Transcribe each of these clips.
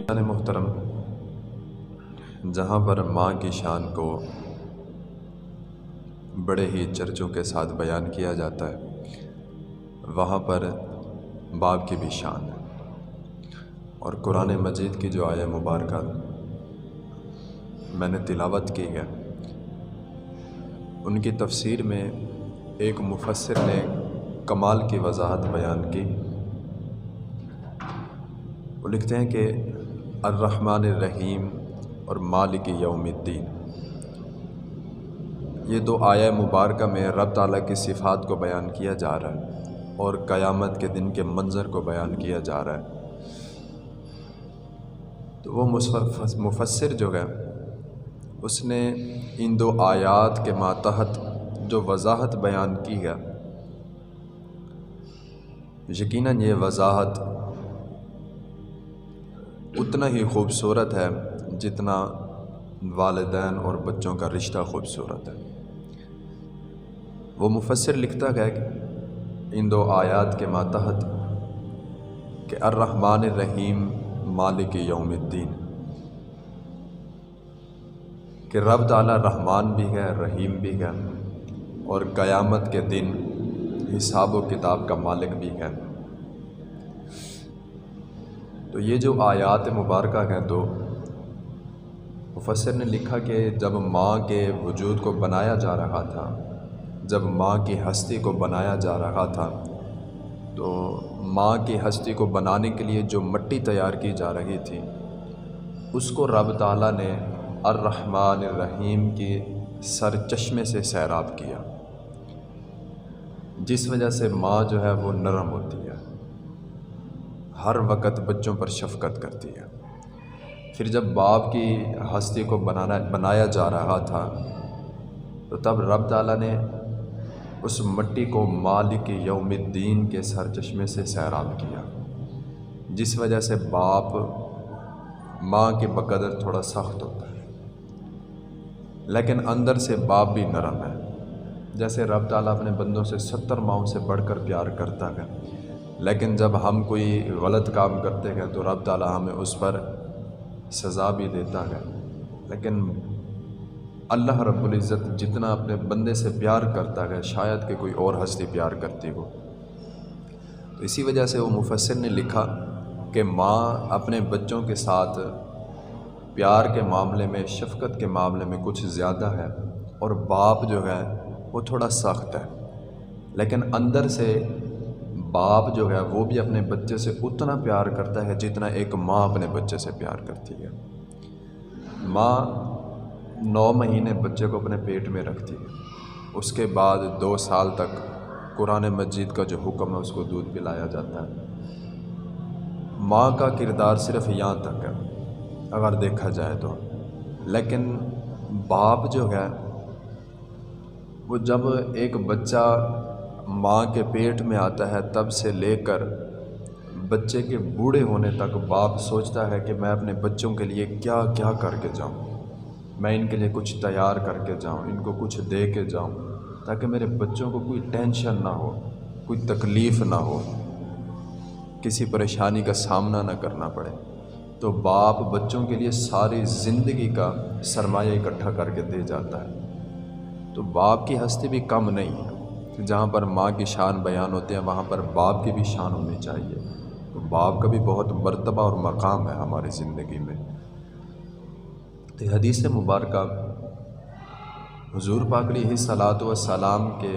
محترم، جہاں پر ماں کی شان کو بڑے ہی چرچوں کے ساتھ بیان کیا جاتا ہے، وہاں پر باپ کی بھی شان ہے۔ اور قرآن مجید کی جو آیہ مبارکہ میں نے تلاوت کی ہے، ان کی تفسیر میں ایک مفسر نے کمال کی وضاحت بیان کی۔ وہ لکھتے ہیں کہ الرحمن الرحیم اور مالک یوم الدین، یہ دو آیہ مبارکہ میں رب تعالیٰ کی صفات کو بیان کیا جا رہا ہے اور قیامت کے دن کے منظر کو بیان کیا جا رہا ہے۔ تو وہ مفسر جو ہے اس نے ان دو آیات کے ماتحت جو وضاحت بیان کی ہے، یقیناً یہ وضاحت اتنا ہی خوبصورت ہے جتنا والدین اور بچوں کا رشتہ خوبصورت ہے۔ وہ مفسر لکھتا ہے کہ ان دو آیات کے ماتحت کہ الرحمن الرحیم مالک یوم الدین، کہ رب تعالیٰ رحمان بھی ہے، رحیم بھی ہے، اور قیامت کے دن حساب و کتاب کا مالک بھی ہے۔ تو یہ جو آیات مبارکہ ہیں، تو مفسر نے لکھا کہ جب ماں کے وجود کو بنایا جا رہا تھا، جب ماں کی ہستی کو بنایا جا رہا تھا، تو ماں کی ہستی کو بنانے کے لیے جو مٹی تیار کی جا رہی تھی، اس کو رب تعالیٰ نے الرحمن الرحیم کی سر چشمے سے سیراب کیا، جس وجہ سے ماں جو ہے وہ نرم ہوتی ہے، ہر وقت بچوں پر شفقت کرتی ہے۔ پھر جب باپ کی ہستی کو بنایا جا رہا تھا، تو تب رب تعالیٰ نے اس مٹی کو مالک یوم الدین کے سر چشمے سے سیراب کیا، جس وجہ سے باپ ماں کے بقدر تھوڑا سخت ہوتا ہے، لیکن اندر سے باپ بھی نرم ہے۔ جیسے رب تعالیٰ اپنے بندوں سے 70 ماؤں سے بڑھ کر پیار کرتا ہے، لیکن جب ہم کوئی غلط کام کرتے ہیں تو رب تعالیٰ ہمیں اس پر سزا بھی دیتا ہے، لیکن اللہ رب العزت جتنا اپنے بندے سے پیار کرتا ہے شاید کہ کوئی اور ہستی پیار کرتی ہو۔ تو اسی وجہ سے وہ مفسر نے لکھا کہ ماں اپنے بچوں کے ساتھ پیار کے معاملے میں، شفقت کے معاملے میں کچھ زیادہ ہے، اور باپ جو ہے وہ تھوڑا سخت ہے، لیکن اندر سے باپ جو ہے وہ بھی اپنے بچے سے اتنا پیار کرتا ہے جتنا ایک ماں اپنے بچے سے پیار کرتی ہے۔ ماں 9 مہینے بچے کو اپنے پیٹ میں رکھتی ہے، اس کے بعد 2 سال تک قرآن مجید کا جو حکم ہے اس کو دودھ پلایا جاتا ہے۔ ماں کا کردار صرف یہاں تک ہے اگر دیکھا جائے تو، لیکن باپ جو ہے وہ جب ایک بچہ ماں کے پیٹ میں آتا ہے تب سے لے کر بچے کے بوڑھے ہونے تک باپ سوچتا ہے کہ میں اپنے بچوں کے لیے کیا کیا کر کے جاؤں، میں ان کے لیے کچھ تیار کر کے جاؤں، ان کو کچھ دے کے جاؤں، تاکہ میرے بچوں کو کوئی ٹینشن نہ ہو، کوئی تکلیف نہ ہو، کسی پریشانی کا سامنا نہ کرنا پڑے۔ تو باپ بچوں کے لیے ساری زندگی کا سرمایہ اکٹھا کر کے دے جاتا ہے۔ تو باپ کی ہستی بھی کم نہیں ہے، جہاں پر ماں کی شان بیان ہوتے ہیں وہاں پر باپ کی بھی شان ہونی چاہیے۔ تو باپ کا بھی بہت مرتبہ اور مقام ہے ہماری زندگی میں۔ تو حدیث مبارکہ حضور پاک علیہ الصلاۃ والسلام کے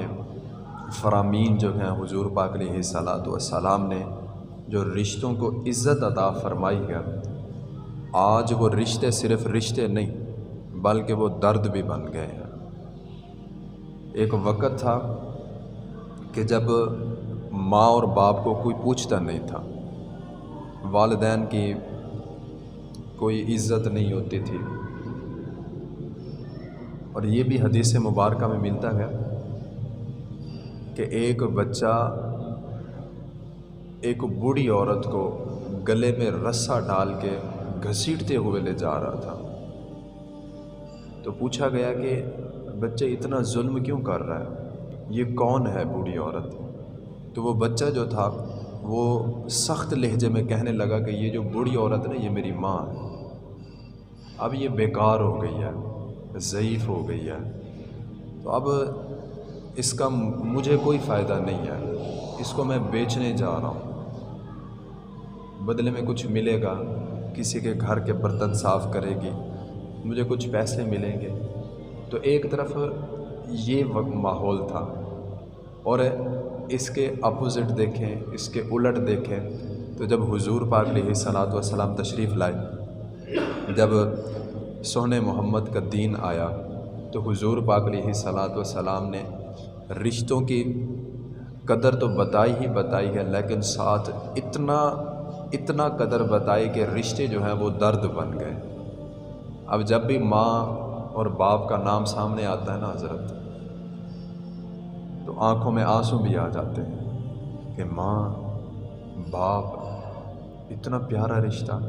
فرامین جو ہیں، حضور پاک علیہ الصلاۃ والسلام نے جو رشتوں کو عزت عطا فرمائی ہے، آج وہ رشتے صرف رشتے نہیں بلکہ وہ درد بھی بن گئے ہیں۔ ایک وقت تھا کہ جب ماں اور باپ کو کوئی پوچھتا نہیں تھا، والدین کی کوئی عزت نہیں ہوتی تھی، اور یہ بھی حدیث مبارکہ میں ملتا ہے کہ ایک بچہ ایک بوڑھی عورت کو گلے میں رسہ ڈال کے گھسیٹتے ہوئے لے جا رہا تھا۔ تو پوچھا گیا کہ بچہ اتنا ظلم کیوں کر رہا ہے، یہ کون ہے بوڑھی عورت؟ تو وہ بچہ جو تھا وہ سخت لہجے میں کہنے لگا کہ یہ جو بوڑھی عورت ہے یہ میری ماں ہے، اب یہ بیکار ہو گئی ہے، ضعیف ہو گئی ہے، تو اب اس کا مجھے کوئی فائدہ نہیں ہے، اس کو میں بیچنے جا رہا ہوں، بدلے میں کچھ ملے گا، کسی کے گھر کے برتن صاف کرے گی، مجھے کچھ پیسے ملیں گے۔ تو ایک طرف یہ ماحول تھا، اور اس کے اپوزٹ دیکھیں، اس کے الٹ دیکھیں تو جب حضور پاک علیہ الصلوۃ والسلام تشریف لائے، جب سونے محمد کا دین آیا، تو حضور پاک علیہ الصلوۃ والسلام نے رشتوں کی قدر تو بتائی ہی بتائی ہے، لیکن ساتھ اتنا قدر بتائی کہ رشتے جو ہیں وہ درد بن گئے۔ اب جب بھی ماں اور باپ کا نام سامنے آتا ہے نا حضرت، تو آنکھوں میں آنسو بھی آ جاتے ہیں کہ ماں باپ، اتنا پیارا رشتہ،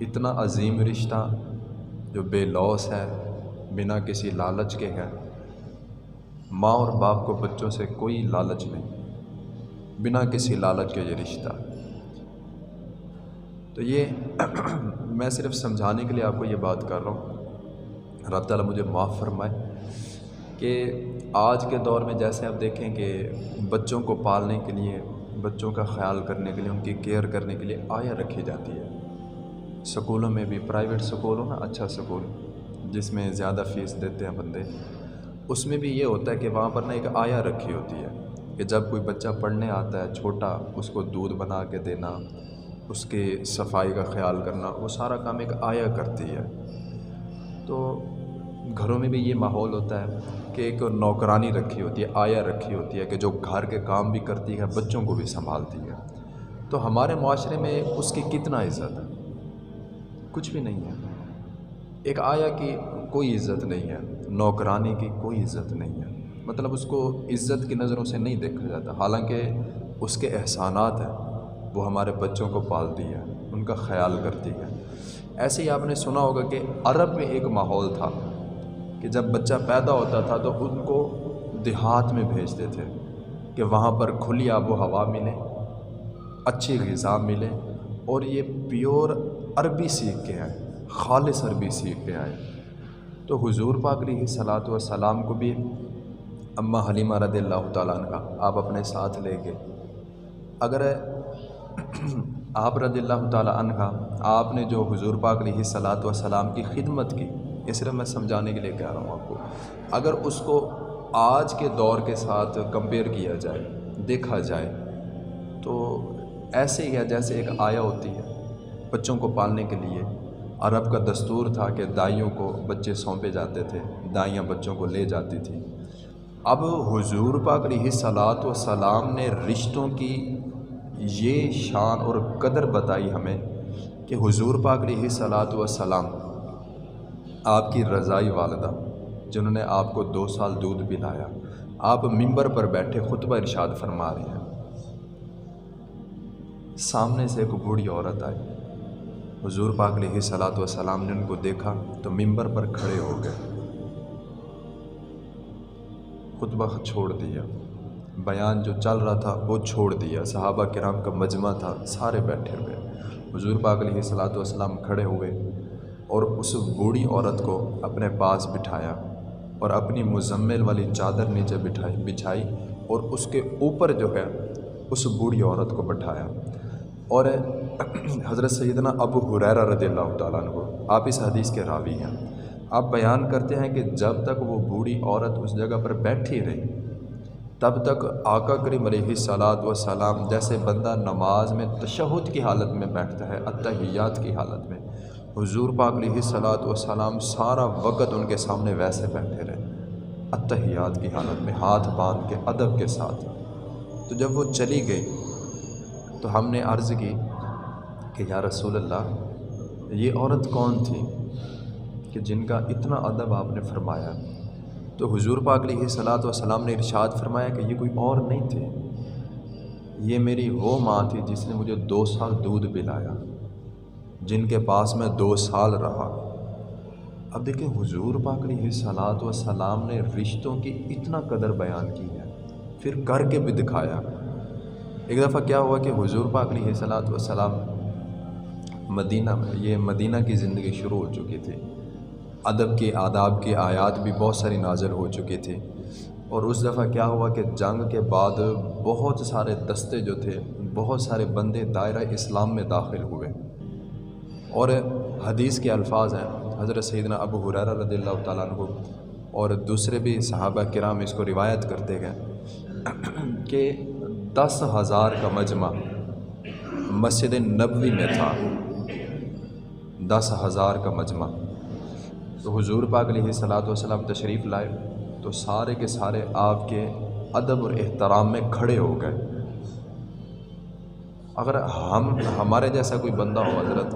اتنا عظیم رشتہ جو بے لوث ہے، بنا کسی لالچ کے ہے۔ ماں اور باپ کو بچوں سے کوئی لالچ نہیں، بنا کسی لالچ کے یہ رشتہ۔ تو یہ میں صرف سمجھانے کے لیے آپ کو یہ بات کر رہا ہوں، رب تعالیٰ مجھے معاف فرمائے، کہ آج کے دور میں جیسے آپ دیکھیں کہ بچوں کو پالنے کے لیے، بچوں کا خیال کرنے کے لیے، ان کی کیئر کرنے کے لیے آیا رکھی جاتی ہے۔ سکولوں میں بھی، پرائیویٹ سکول ہو نا، اچھا سکول جس میں زیادہ فیس دیتے ہیں بندے، اس میں بھی یہ ہوتا ہے کہ وہاں پر نا ایک آیا رکھی ہوتی ہے کہ جب کوئی بچہ پڑھنے آتا ہے چھوٹا، اس کو دودھ بنا کے دینا، اس کے صفائی کا خیال کرنا، وہ سارا کام ایک آیا کرتی ہے۔ تو گھروں میں بھی یہ ماحول ہوتا ہے کہ ایک نوکرانی رکھی ہوتی ہے، آیا رکھی ہوتی ہے کہ جو گھر کے کام بھی کرتی ہے، بچوں کو بھی سنبھالتی ہے۔ تو ہمارے معاشرے میں اس کی کتنا عزت ہے؟ کچھ بھی نہیں ہے۔ ایک آیا کی کوئی عزت نہیں ہے، نوکرانی کی کوئی عزت نہیں ہے، مطلب اس کو عزت کی نظروں سے نہیں دیکھا جاتا، حالانکہ اس کے احسانات ہیں، وہ ہمارے بچوں کو پالتی ہے، ان کا خیال کرتی ہے۔ ایسے ہی آپ نے سنا ہوگا کہ عرب میں ایک ماحول تھا کہ جب بچہ پیدا ہوتا تھا تو ان کو دیہات میں بھیجتے تھے کہ وہاں پر کھلی آب و ہوا ملے، اچھی غذا ملے، اور یہ پیور عربی سیکھ کے آئے، خالص عربی سیکھ کے آئے۔ تو حضور پاک علیہ الصلوۃ والسلام کو بھی اماں حلیمہ رضی اللہ تعالیٰ عنہ آپ اپنے ساتھ لے گئے۔ اگر آپ رضی اللہ تعالیٰ عنہ، آپ نے جو حضور پاک علیہ الصلوۃ والسلام کی خدمت کی، یہ صرف میں سمجھانے کے لیے کہہ رہا ہوں آپ کو، اگر اس کو آج کے دور کے ساتھ کمپیئر کیا جائے، دیکھا جائے، تو ایسے ہی ہے جیسے ایک آیا ہوتی ہے بچوں کو پالنے کے لیے۔ عرب کا دستور تھا کہ دائیوں کو بچے سونپے جاتے تھے، دائیاں بچوں کو لے جاتی تھیں۔ اب حضور پاک علیہ الصلوۃ والسلام نے رشتوں کی یہ شان اور قدر بتائی ہمیں کہ حضور پاک علیہ الصلوۃ والسلام، آپ کی رضائی والدہ جنہوں نے آپ کو 2 سال دودھ پلایا، آپ ممبر پر بیٹھے خطبہ ارشاد فرما رہے ہیں، سامنے سے ایک بوڑھی عورت آئی، حضور پاک علیہ الصلوۃ والسلام نے ان کو دیکھا تو ممبر پر کھڑے ہو گئے، خطبہ چھوڑ دیا، بیان جو چل رہا تھا وہ چھوڑ دیا، صحابہ کرام کا مجمع تھا، سارے بیٹھے ہوئے، حضور پاک علیہ الصلوۃ والسلام کھڑے ہوئے اور اس بوڑھی عورت کو اپنے پاس بٹھایا اور اپنی مزمل والی چادر نیچے بچھائی اور اس کے اوپر جو ہے اس بوڑھی عورت کو بٹھایا۔ اور حضرت سیدنا ابو ہریرہ رضی اللہ تعالیٰ عنہ، آپ اس حدیث کے راوی ہیں، آپ بیان کرتے ہیں کہ جب تک وہ بوڑھی عورت اس جگہ پر بیٹھی رہی، تب تک آقا کریم علیہ الصلوۃ والسلام جیسے بندہ نماز میں تشہد کی حالت میں بیٹھتا ہے، اتحیات کی حالت میں، حضور پاک علیہ الصلوۃ والسلام سارا وقت ان کے سامنے ویسے بیٹھے رہے، اتحیات کی حالت میں، ہاتھ باندھ کے ادب کے ساتھ۔ تو جب وہ چلی گئی تو ہم نے عرض کی کہ یا رسول اللہ، یہ عورت کون تھی کہ جن کا اتنا ادب آپ نے فرمایا؟ تو حضور پاک علیہ الصلوۃ والسلام نے ارشاد فرمایا کہ یہ کوئی اور نہیں تھے، یہ میری وہ ماں تھی جس نے مجھے 2 سال دودھ پلایا، جن کے پاس میں 2 سال رہا۔ اب دیکھیں حضور پاک علیہ الصلوۃ والسلام نے رشتوں کی اتنا قدر بیان کی ہے، پھر کر کے بھی دکھایا ایک دفعہ کیا ہوا کہ حضور پاک علیہ الصلوۃ والسلام مدینہ میں، یہ مدینہ کی زندگی شروع ہو چکی تھی، ادب کے آداب کی آیات بھی بہت ساری نازل ہو چکی تھی، اور اس دفعہ کیا ہوا کہ جنگ کے بعد بہت سارے دستے جو تھے، بہت سارے بندے دائرہ اسلام میں داخل ہوئے، اور حدیث کے الفاظ ہیں، حضرت سیدنا ابو ہریرہ رضی اللہ تعالیٰ عنہ اور دوسرے بھی صحابہ کرام اس کو روایت کرتے گئے کہ 10,000 کا مجمع مسجد نبوی میں تھا، 10,000 کا مجمع۔ تو حضور پاک علیہ الصلوۃ والسلام تشریف لائے تو سارے کے سارے آپ کے ادب اور احترام میں کھڑے ہو گئے۔ اگر ہمارے جیسا کوئی بندہ ہو حضرت،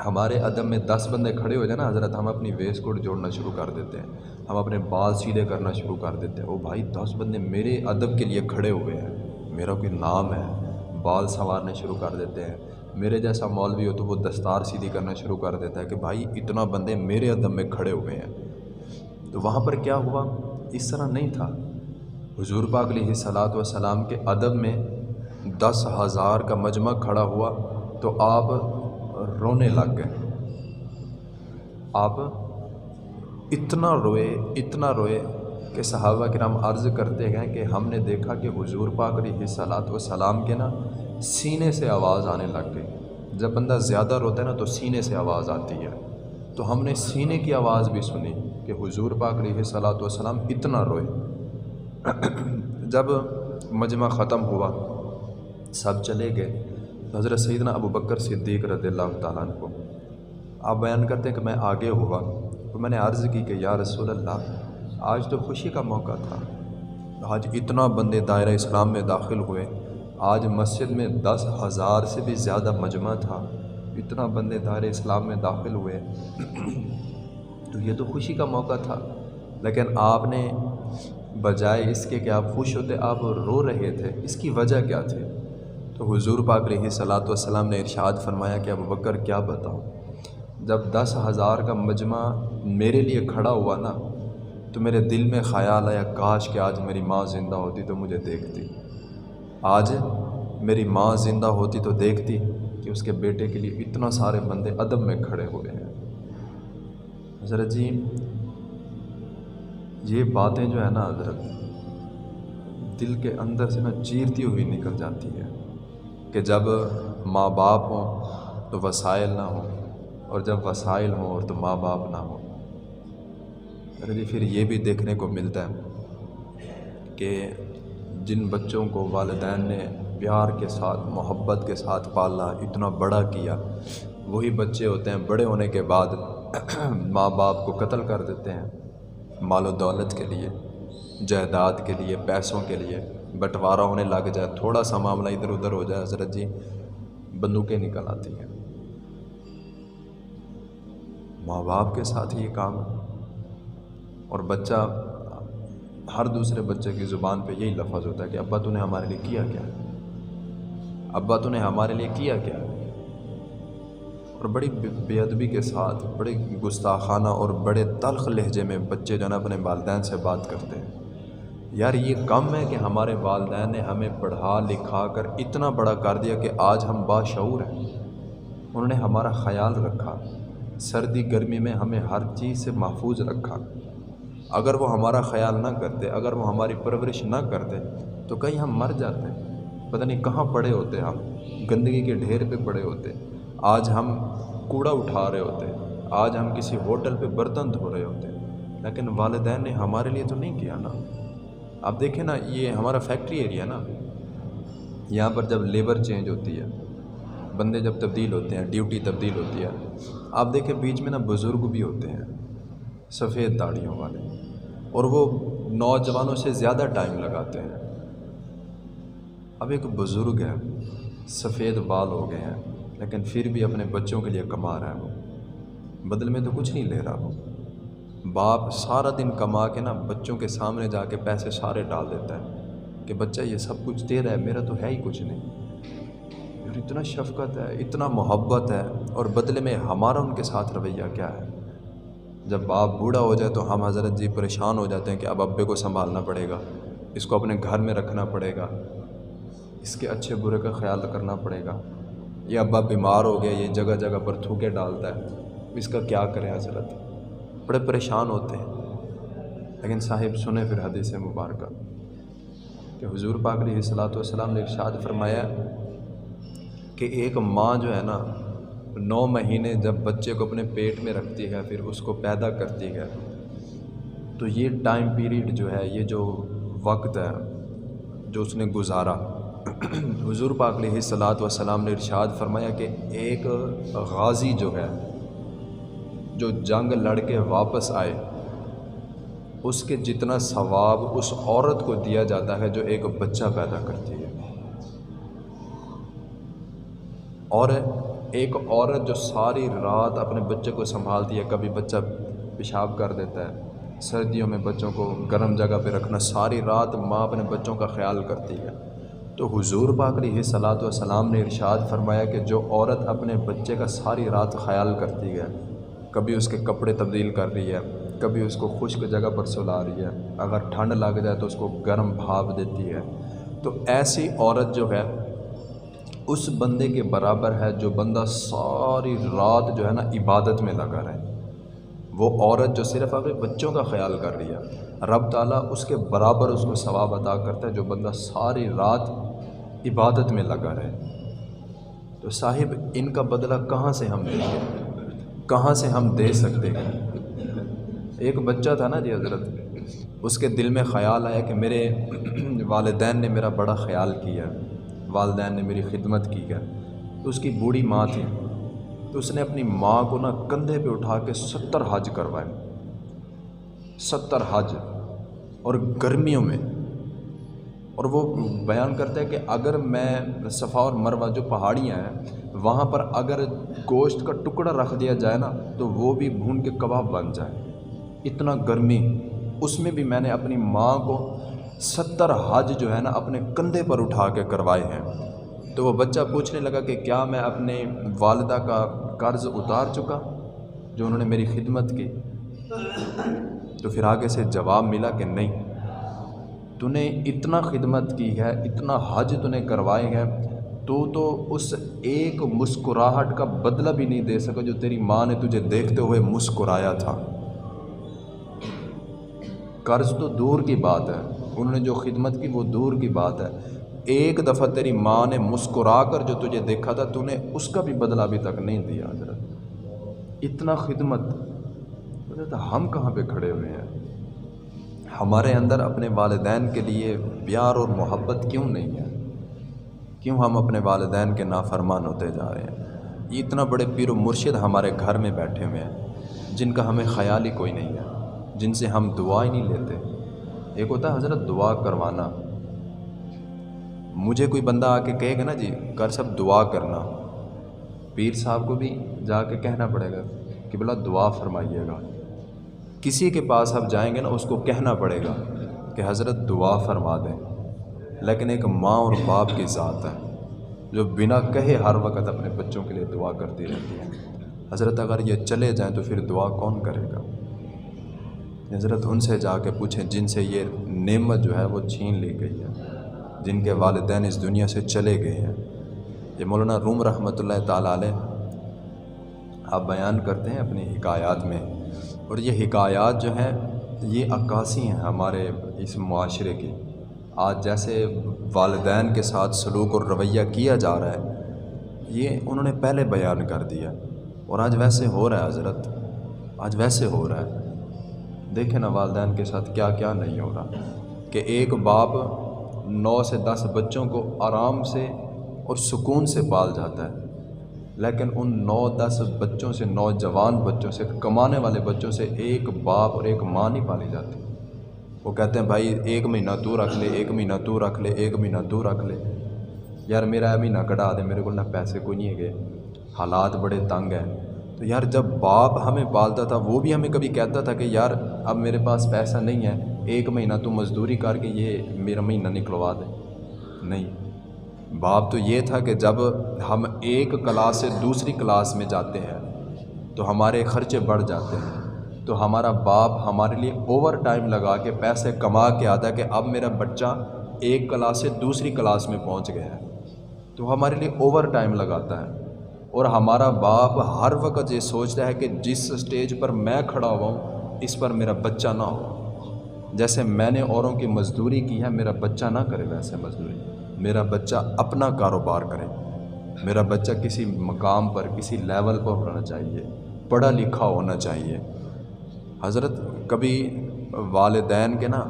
ہمارے ادب میں 10 بندے کھڑے ہو جائیں نا حضرت، ہم اپنی ویسٹ کوٹ جوڑنا شروع کر دیتے ہیں، ہم اپنے بال سیدھے کرنا شروع کر دیتے ہیں۔ او بھائی 10 بندے میرے ادب کے لیے کھڑے ہوئے ہیں، میرا کوئی نام ہے، بال سنوارنے شروع کر دیتے ہیں۔ میرے جیسا مولوی ہو تو وہ دستار سیدھی کرنا شروع کر دیتا ہے کہ بھائی اتنا بندے میرے ادب میں کھڑے ہوئے ہیں۔ تو وہاں پر کیا ہوا، اس طرح نہیں تھا۔ حضور پاک علیہ الصلوۃ والسلام کے ادب میں 10,000 کا مجمع کھڑا ہوا تو آپ رونے لگ گئے، آپ اتنا روئے کہ صحابہ کرام عرض کرتے گئے کہ ہم نے دیکھا کہ حضور پاک علیہ الصلوۃ والسلام کے نا سینے سے آواز آنے لگ گئی۔ جب بندہ زیادہ روتا ہے نا تو سینے سے آواز آتی ہے، تو ہم نے سینے کی آواز بھی سنی کہ حضور پاک علیہ الصلوۃ والسلام اتنا روئے۔ جب مجمع ختم ہوا، سب چلے گئے، تو حضرت سیدنا ابو بکر صدیق رضی اللہ تعالیٰ عنہ کو آپ بیان کرتے ہیں کہ میں آگے ہوا تو میں نے عرض کی کہ یا رسول اللہ، آج تو خوشی کا موقع تھا، آج اتنا بندے دائرہ اسلام میں داخل ہوئے، آج مسجد میں 10,000 سے بھی زیادہ مجمع تھا، اتنا بندے دائرہ اسلام میں داخل ہوئے تو یہ تو خوشی کا موقع تھا، لیکن آپ نے بجائے اس کے کہ آپ خوش ہوتے آپ رو رہے تھے، اس کی وجہ کیا تھی؟ تو حضور پاک علیہ الصلوۃ والسلام نے ارشاد فرمایا کہ ابو بکر کیا بتاؤں، جب 10,000 کا مجمع میرے لیے کھڑا ہوا نا تو میرے دل میں خیال آیا کاش کہ آج میری ماں زندہ ہوتی تو مجھے دیکھتی، آج میری ماں زندہ ہوتی تو دیکھتی کہ اس کے بیٹے کے لیے اتنا سارے بندے ادب میں کھڑے ہوئے ہیں۔ حضرت جی یہ باتیں جو ہے نا حضرت دل کے اندر سے نا چیرتی ہوئی نکل جاتی ہے کہ جب ماں باپ ہوں تو وسائل نہ ہوں، اور جب وسائل ہوں اور تو ماں باپ نہ ہوں۔ جی پھر یہ بھی دیکھنے کو ملتا ہے کہ جن بچوں کو والدین نے پیار کے ساتھ محبت کے ساتھ پالا، اتنا بڑا کیا، وہی بچے ہوتے ہیں بڑے ہونے کے بعد ماں باپ کو قتل کر دیتے ہیں، مال و دولت کے لیے، جائیداد کے لیے، پیسوں کے لیے بٹوارہ ہونے لگ جائے، تھوڑا سا معاملہ ادھر ادھر ہو جائے حضرت جی بندوقیں نکل آتی ہیں۔ ماں باپ کے ساتھ ہی یہ کام ہے، اور بچہ ہر دوسرے بچے کی زبان پہ یہی لفظ ہوتا ہے کہ ابا تو نے ہمارے لیے کیا کیا، ابا تو نے ہمارے لیے کیا کیا، اور بڑی بے ادبی کے ساتھ، بڑے گستاخانہ اور بڑے تلخ لہجے میں بچے جو نا اپنے والدین سے بات کرتے ہیں۔ یار یہ کم ہے کہ ہمارے والدین نے ہمیں پڑھا لکھا کر اتنا بڑا کر دیا کہ آج ہم باشعور ہیں، انہوں نے ہمارا خیال رکھا، سردی گرمی میں ہمیں ہر چیز سے محفوظ رکھا۔ اگر وہ ہمارا خیال نہ کرتے، اگر وہ ہماری پرورش نہ کرتے تو کہیں ہم مر جاتے، پتہ نہیں کہاں پڑے ہوتے، ہم گندگی کے ڈھیر پہ پڑے ہوتے، آج ہم کوڑا اٹھا رہے ہوتے، آج ہم کسی ہوٹل پہ برتن دھو رہے ہوتے، لیکن والدین نے ہمارے لیے تو نہیں کیا نا۔ آپ دیکھیں نا، یہ ہمارا فیکٹری ایریا نا، یہاں پر جب لیبر چینج ہوتی ہے، بندے جب تبدیل ہوتے ہیں، ڈیوٹی تبدیل ہوتی ہے، آپ دیکھیں بیچ میں نا بزرگ بھی ہوتے ہیں سفید داڑھیوں والے، اور وہ نوجوانوں سے زیادہ ٹائم لگاتے ہیں۔ اب ایک بزرگ ہے، سفید بال ہو گئے ہیں، لیکن پھر بھی اپنے بچوں کے لیے کما رہا ہے، وہ بدل میں تو کچھ نہیں لے رہا۔ وہ باپ سارا دن کما کے نا بچوں کے سامنے جا کے پیسے سارے ڈال دیتا ہے کہ بچہ یہ سب کچھ تیرا ہے، میرا تو ہے ہی کچھ نہیں۔ اور اتنا شفقت ہے، اتنا محبت ہے، اور بدلے میں ہمارا ان کے ساتھ رویہ کیا ہے؟ جب باپ بوڑھا ہو جائے تو ہم حضرت جی پریشان ہو جاتے ہیں کہ اب ابے کو سنبھالنا پڑے گا، اس کو اپنے گھر میں رکھنا پڑے گا، اس کے اچھے برے کا خیال کرنا پڑے گا، یہ ابا بیمار ہو گیا، یہ جگہ جگہ پر تھوکے ڈالتا ہے، اس کا کیا کریں حضرت؟ بڑے پریشان ہوتے ہیں۔ لیکن صاحب سنیں پھر حدیث مبارکہ کہ حضور پاک علیہ الصلوۃ والسلام نے ارشاد فرمایا کہ ایک ماں جو ہے نا 9 مہینے جب بچے کو اپنے پیٹ میں رکھتی ہے، پھر اس کو پیدا کرتی ہے، تو یہ ٹائم پیریڈ جو ہے، یہ جو وقت ہے جو اس نے گزارا، حضور پاک علیہ الصلوۃ والسلام نے ارشاد فرمایا کہ ایک غازی جو ہے، جو جنگ لڑ کے واپس آئے، اس کے جتنا ثواب اس عورت کو دیا جاتا ہے جو ایک بچہ پیدا کرتی ہے۔ اور ایک عورت جو ساری رات اپنے بچے کو سنبھالتی ہے، کبھی بچہ پیشاب کر دیتا ہے، سردیوں میں بچوں کو گرم جگہ پہ رکھنا، ساری رات ماں اپنے بچوں کا خیال کرتی ہے، تو حضور پاک علیہ الصلوۃ والسلام نے ارشاد فرمایا کہ جو عورت اپنے بچے کا ساری رات خیال کرتی ہے، کبھی اس کے کپڑے تبدیل کر رہی ہے، کبھی اس کو خشک جگہ پر سلا رہی ہے، اگر ٹھنڈ لگ جائے تو اس کو گرم بھاپ دیتی ہے، تو ایسی عورت جو ہے اس بندے کے برابر ہے جو بندہ ساری رات جو ہے نا عبادت میں لگا رہے۔ وہ عورت جو صرف اپنے بچوں کا خیال کر رہی ہے، رب تعالیٰ اس کے برابر اس کو ثواب عطا کرتا ہے جو بندہ ساری رات عبادت میں لگا رہے۔ تو صاحب ان کا بدلہ کہاں سے ہم دیں گے؟ کہاں سے ہم دے سکتے ہیں؟ ایک بچہ تھا نا جی حضرت، اس کے دل میں خیال آیا کہ میرے والدین نے میرا بڑا خیال کیا، والدین نے میری خدمت کی ہے، تو اس کی بوڑھی ماں تھی، تو اس نے اپنی ماں کو نا کندھے پہ اٹھا کے 70 حج کروائے، 70 حج، اور گرمیوں میں۔ اور وہ بیان کرتا ہے کہ اگر میں صفا اور مروہ جو پہاڑیاں ہیں وہاں پر اگر گوشت کا ٹکڑا رکھ دیا جائے نا تو وہ بھی بھون کے کباب بن جائے، اتنا گرمی، اس میں بھی میں نے اپنی ماں کو 70 حج جو ہے نا اپنے کندھے پر اٹھا کے کروائے ہیں۔ تو وہ بچہ پوچھنے لگا کہ کیا میں اپنے والدہ کا قرض اتار چکا جو انہوں نے میری خدمت کی؟ تو پھر آگے سے جواب ملا کہ نہیں، تو نے اتنا خدمت کی ہے، اتنا حج تو نے کروائے ہیں، تو اس ایک مسکراہٹ کا بدلہ بھی نہیں دے سکا جو تیری ماں نے تجھے دیکھتے ہوئے مسکرایا تھا۔ قرض تو دور کی بات ہے، انہوں نے جو خدمت کی وہ دور کی بات ہے، ایک دفعہ تیری ماں نے مسکرا کر جو تجھے دیکھا تھا تو نے اس کا بھی بدلہ ابھی تک نہیں دیا حضرت، اتنا خدمت۔ ہم کہاں پہ کھڑے ہوئے ہیں؟ ہمارے اندر اپنے والدین کے لیے پیار اور محبت کیوں نہیں ہے؟ کیوں ہم اپنے والدین کے نافرمان ہوتے جا رہے ہیں؟ یہ اتنا بڑے پیر و مرشد ہمارے گھر میں بیٹھے ہوئے ہیں جن کا ہمیں خیال ہی کوئی نہیں ہے، جن سے ہم دعا ہی نہیں لیتے۔ ایک ہوتا ہے حضرت دعا کروانا، مجھے کوئی بندہ آ کے کہے گا نا جی کر سب دعا کرنا، پیر صاحب کو بھی جا کے کہنا پڑے گا کہ بلا دعا فرمائیے گا۔ کسی کے پاس آپ جائیں گے نا اس کو کہنا پڑے گا کہ حضرت دعا فرما دیں، لیکن ایک ماں اور باپ کی ذات ہے جو بنا کہے ہر وقت اپنے بچوں کے لیے دعا کرتی رہتی ہے۔ حضرت اگر یہ چلے جائیں تو پھر دعا کون کرے گا؟ حضرت ان سے جا کے پوچھیں جن سے یہ نعمت جو ہے وہ چھین لی گئی ہے، جن کے والدین اس دنیا سے چلے گئے ہیں۔ یہ مولانا روم رحمۃ اللہ تعالیٰ علیہ آپ بیان کرتے ہیں اپنی حکایات میں، اور یہ حکایات جو ہیں یہ عکاسی ہیں ہمارے اس معاشرے کی۔ آج جیسے والدین کے ساتھ سلوک اور رویہ کیا جا رہا ہے یہ انہوں نے پہلے بیان کر دیا، اور آج ویسے ہو رہا ہے حضرت، آج ویسے ہو رہا ہے۔ دیکھیں نا والدین کے ساتھ کیا کیا نہیں ہو رہا کہ ایک باپ 9 سے 10 بچوں کو آرام سے اور سکون سے پال جاتا ہے، لیکن ان 9-10 بچوں سے، نوجوان بچوں سے، کمانے والے بچوں سے ایک باپ اور ایک ماں نہیں پالی جاتی۔ وہ کہتے ہیں بھائی 1 مہینہ تو رکھ لے، 1 مہینہ تو رکھ لے، 1 مہینہ تو رکھ لے، یار میرا مہینہ کٹا دے، میرے کو نہ پیسے کوئی نہیں ہے، حالات بڑے تنگ ہیں۔ تو یار جب باپ ہمیں پالتا تھا وہ بھی ہمیں کبھی کہتا تھا کہ یار اب میرے پاس پیسہ نہیں ہے، 1 مہینہ تو مزدوری کر کے یہ میرا مہینہ نکلوا دے؟ نہیں، باپ تو یہ تھا کہ جب ہم ایک کلاس سے دوسری کلاس میں جاتے ہیں تو ہمارے خرچے بڑھ جاتے ہیں، تو ہمارا باپ ہمارے لیے اوور ٹائم لگا کے پیسے کما کے آتا ہے کہ اب میرا بچہ ایک کلاس سے دوسری کلاس میں پہنچ گیا ہے تو ہمارے لیے اوور ٹائم لگاتا ہے، اور ہمارا باپ ہر وقت یہ سوچتا ہے کہ جس سٹیج پر میں کھڑا ہوا ہوں اس پر میرا بچہ نہ ہو، جیسے میں نے اوروں کی مزدوری کی ہے میرا بچہ نہ کرے ویسے مزدوری، میرا بچہ اپنا کاروبار کرے، میرا بچہ کسی مقام پر کسی لیول پر ہونا چاہیے، پڑھا لکھا ہونا چاہیے۔ حضرت کبھی والدین کے نا،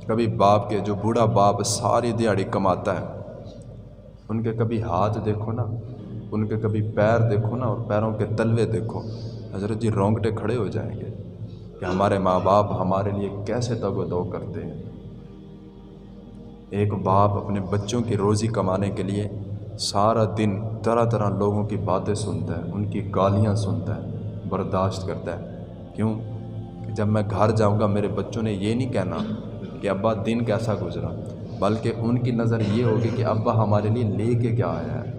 کبھی باپ کے، جو بوڑھا باپ ساری دیہڑی کماتا ہے، ان کے کبھی ہاتھ دیکھو نا، ان کے کبھی پیر دیکھو نا، اور پیروں کے تلوے دیکھو، حضرت جی رونگٹے کھڑے ہو جائیں گے کہ ہمارے ماں باپ ہمارے لیے کیسے تگ و دو کرتے ہیں۔ ایک باپ اپنے بچوں کی روزی کمانے کے لیے سارا دن طرح طرح لوگوں کی باتیں سنتا ہے، ان کی گالیاں سنتا ہے، برداشت کرتا ہے۔ کیوں؟ کہ جب میں گھر جاؤں گا میرے بچوں نے یہ نہیں کہنا کہ ابا دن کیسا گزرا، بلکہ ان کی نظر یہ ہوگی کہ ابا ہمارے لیے لے کے کیا آیا ہے۔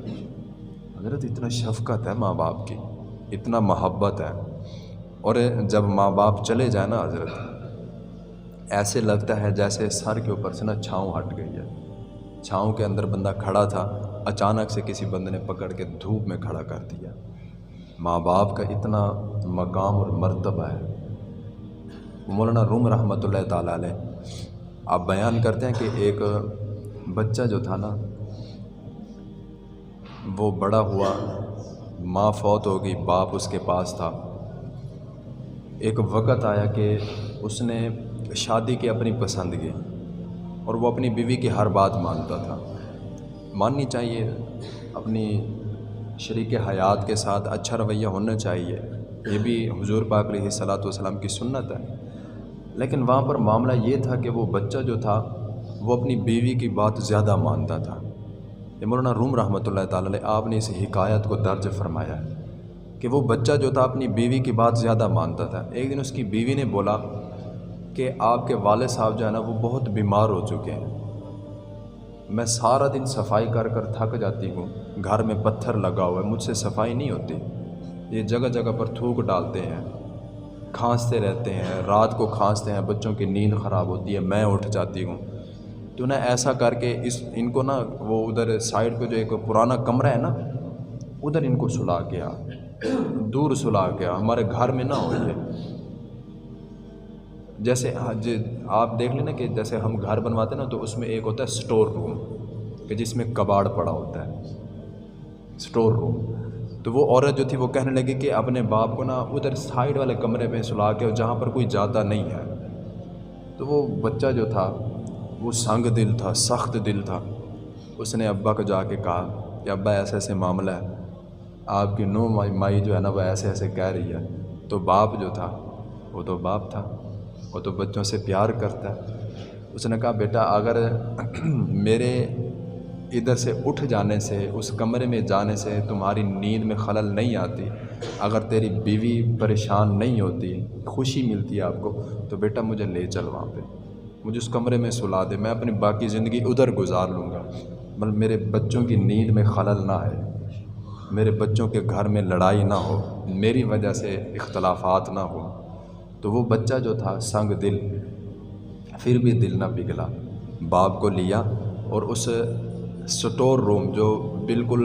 حضرت اتنا شفقت ہے ماں باپ کی، اتنا محبت ہے، اور جب ماں باپ چلے جائیں نا حضرت، ایسے لگتا ہے جیسے سر کے اوپر سے نا چھاؤں ہٹ گئی ہے۔ چھاؤں کے اندر بندہ کھڑا تھا، اچانک سے کسی بندے نے پکڑ کے دھوپ میں کھڑا کر دیا۔ ماں باپ کا اتنا مقام اور مرتبہ ہے۔ مولانا روم رحمۃ اللہ تعالیٰ علیہ آپ بیان کرتے ہیں کہ ایک بچہ جو تھا نا، وہ بڑا ہوا، ماں فوت ہو گئی، باپ اس کے پاس تھا۔ ایک وقت آیا کہ اس نے شادی کی اپنی پسند کی، اور وہ اپنی بیوی کی ہر بات مانتا تھا۔ ماننی چاہیے، اپنی شریک حیات کے ساتھ اچھا رویہ ہونا چاہیے، یہ بھی حضور پاک علیہ الصلوۃ والسلام کی سنت ہے۔ لیکن وہاں پر معاملہ یہ تھا کہ وہ بچہ جو تھا وہ اپنی بیوی کی بات زیادہ مانتا تھا۔ یہ مولانا روم رحمۃ اللہ تعالیٰ علیہ آپ نے اس حکایت کو درج فرمایا ہے کہ وہ بچہ جو تھا اپنی بیوی کی بات زیادہ مانتا تھا۔ ایک دن اس کی بیوی نے بولا کہ آپ کے والد صاحب جو ہے نا وہ بہت بیمار ہو چکے ہیں، میں سارا دن صفائی کر کر تھک جاتی ہوں، گھر میں پتھر لگا ہوا ہے، مجھ سے صفائی نہیں ہوتی، یہ جگہ جگہ پر تھوک ڈالتے ہیں، کھانستے رہتے ہیں، رات کو کھانستے ہیں، بچوں کی نیند خراب ہوتی ہے، میں اٹھ جاتی ہوں، تو نہ ایسا کر کے ان کو نا وہ ادھر سائڈ پہ جو ایک پرانا کمرہ ہے نا ادھر ان کو سلا کے آ، دور سلا کے آ، ہمارے گھر میں نہ ہو یہ۔ جیسے آپ دیکھ لیں نا کہ جیسے ہم گھر بنواتے ہیں نا تو اس میں ایک ہوتا ہے سٹور روم کہ جس میں کباڑ پڑا ہوتا ہے، سٹور روم۔ تو وہ عورت جو تھی وہ کہنے لگی کہ اپنے باپ کو نا ادھر سائڈ والے کمرے میں سلا کے، جہاں پر کوئی جاتا نہیں ہے۔ تو وہ بچہ جو تھا وہ سنگ دل تھا، سخت دل تھا، اس نے ابا کو جا کے کہا کہ ابا ایسے ایسے معاملہ ہے، آپ کی نو مائی جو ہے نا وہ ایسے ایسے کہہ رہی ہے۔ تو باپ جو تھا وہ تو باپ تھا، وہ تو بچوں سے پیار کرتا ہے۔ اس نے کہا بیٹا اگر میرے ادھر سے اٹھ جانے سے، اس کمرے میں جانے سے تمہاری نیند میں خلل نہیں آتی، اگر تیری بیوی پریشان نہیں ہوتی، خوشی ملتی ہے آپ کو، تو بیٹا مجھے لے چل وہاں پہ، مجھے اس کمرے میں سلا دے، میں اپنی باقی زندگی ادھر گزار لوں گا، بل میرے بچوں کی نیند میں خلل نہ آئے، میرے بچوں کے گھر میں لڑائی نہ ہو، میری وجہ سے اختلافات نہ ہو۔ تو وہ بچہ جو تھا سنگ دل، پھر بھی دل نہ پگھلا، باپ کو لیا اور اس سٹور روم جو بالکل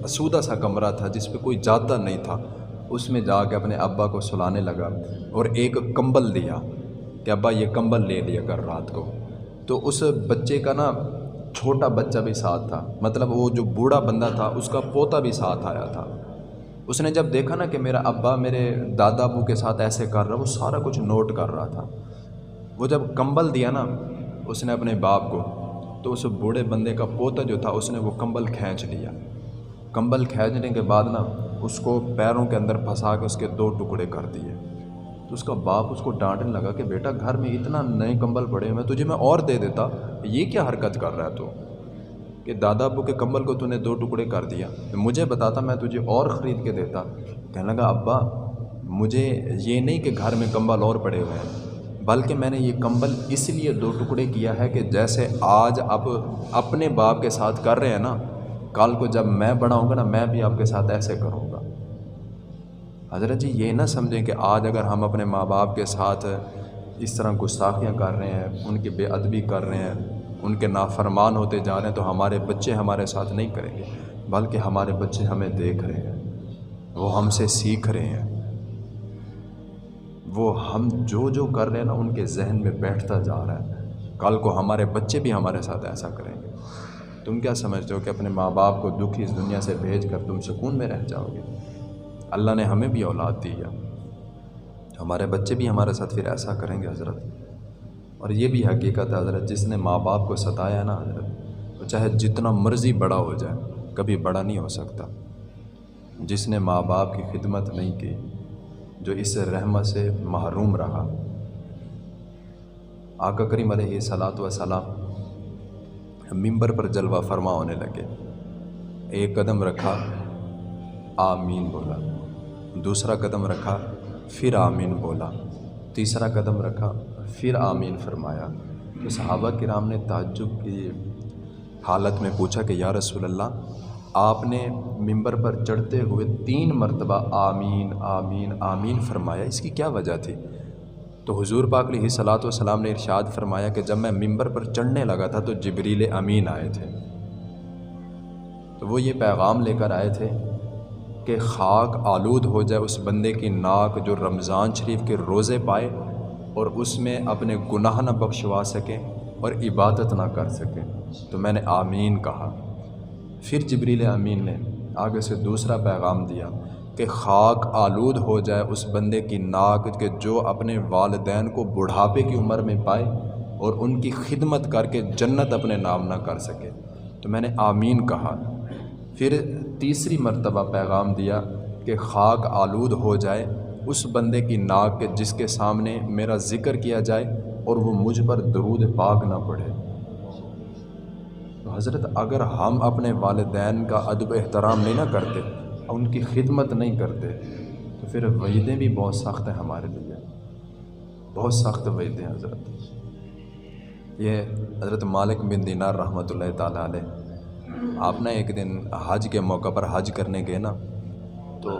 آسودہ سا کمرہ تھا جس پہ کوئی جاتا نہیں تھا، اس میں جا کے اپنے ابا کو سلانے لگا، اور ایک کمبل دیا کہ ابا یہ کمبل لے لیا کر رات کو۔ تو اس بچے کا نا چھوٹا بچہ بھی ساتھ تھا، مطلب وہ جو بوڑھا بندہ تھا اس کا پوتا بھی ساتھ آیا تھا۔ اس نے جب دیکھا نا کہ میرا ابا میرے دادا ابو کے ساتھ ایسے کر رہا، وہ سارا کچھ نوٹ کر رہا تھا۔ وہ جب کمبل دیا نا اس نے اپنے باپ کو، تو اس بوڑھے بندے کا پوتا جو تھا اس نے وہ کمبل کھینچ لیا۔ کمبل کھینچنے کے بعد نا اس کو پیروں کے اندر پھنسا کے اس کے 2 ٹکڑے کر دیے۔ تو اس کا باپ اس کو ڈانٹنے لگا کہ بیٹا گھر میں اتنا نئے کمبل پڑے ہوئے تجھے میں اور دے دیتا، یہ کیا حرکت کر رہا ہے تو، کہ دادا ابو کے کمبل کو تو نے 2 ٹکڑے کر دیا، مجھے بتاتا میں تجھے اور خرید کے دیتا۔ کہنے لگا ابا مجھے یہ نہیں کہ گھر میں کمبل اور پڑے ہوئے ہیں، بلکہ میں نے یہ کمبل اس لیے 2 ٹکڑے کیا ہے کہ جیسے آج آپ اپنے باپ کے ساتھ کر رہے ہیں نا، کل کو جب میں بڑا ہوں گا نا میں بھی آپ کے ساتھ ایسے کروں گا۔ حضرت جی یہ نہ سمجھیں کہ آج اگر ہم اپنے ماں باپ کے ساتھ اس طرح گستاخیاں کر رہے ہیں، ان کی بے ادبی کر رہے ہیں، ان کے نافرمان ہوتے جا رہے ہیں تو ہمارے بچے ہمارے ساتھ نہیں کریں گے، بلکہ ہمارے بچے ہمیں دیکھ رہے ہیں، وہ ہم سے سیکھ رہے ہیں، وہ ہم جو کر رہے ہیں نا ان کے ذہن میں بیٹھتا جا رہا ہے، کل کو ہمارے بچے بھی ہمارے ساتھ ایسا کریں گے۔ تم کیا سمجھتے ہو کہ اپنے ماں باپ کو دکھی اس دنیا سے بھیج کر تم سکون میں رہ جاؤ گے؟ اللہ نے ہمیں بھی اولاد دی ہے، ہمارے بچے بھی ہمارے ساتھ پھر ایسا کریں گے حضرت۔ اور یہ بھی حقیقت ہے حضرت، جس نے ماں باپ کو ستایا ہے نا حضرت، وہ چاہے جتنا مرضی بڑا ہو جائے کبھی بڑا نہیں ہو سکتا۔ جس نے ماں باپ کی خدمت نہیں کی، جو اس رحمت سے محروم رہا۔ آقا کریم علیہ الصلاۃ والسلام منبر پر جلوہ فرما ہونے لگے، ایک قدم رکھا آمین بولا، دوسرا قدم رکھا پھر آمین بولا، تیسرا قدم رکھا پھر آمین فرمایا۔ تو صحابہ کرام نے تعجب کی حالت میں پوچھا کہ یا رسول اللہ، آپ نے منبر پر چڑھتے ہوئے 3 مرتبہ آمین آمین آمین فرمایا، اس کی کیا وجہ تھی؟ تو حضور پاک علیہ الصلاۃ والسلام نے ارشاد فرمایا کہ جب میں منبر پر چڑھنے لگا تھا تو جبریل امین آئے تھے، تو وہ یہ پیغام لے کر آئے تھے کہ خاک آلود ہو جائے اس بندے کی ناک جو رمضان شریف کے روزے پائے اور اس میں اپنے گناہ نہ بخشوا سکے اور عبادت نہ کر سکے۔ تو میں نے آمین کہا، پھر جبریل امین نے آگے سے دوسرا پیغام دیا کہ خاک آلود ہو جائے اس بندے کی ناک کہ جو اپنے والدین کو بڑھاپے کی عمر میں پائے اور ان کی خدمت کر کے جنت اپنے نام نہ کر سکے۔ تو میں نے آمین کہا، پھر تیسری مرتبہ پیغام دیا کہ خاک آلود ہو جائے اس بندے کی ناک کے جس کے سامنے میرا ذکر کیا جائے اور وہ مجھ پر درود پاک نہ پڑھے۔ تو حضرت اگر ہم اپنے والدین کا ادب و احترام نہیں نہ کرتے، ان کی خدمت نہیں کرتے، تو پھر وعیدیں بھی بہت سخت ہیں ہمارے لیے، بہت سخت وعیدیں ہیں حضرت۔ یہ حضرت مالک بن دینار رحمۃ اللہ تعالیٰ علیہ، آپ نا ایک دن حج کے موقع پر حج کرنے گئے نا، تو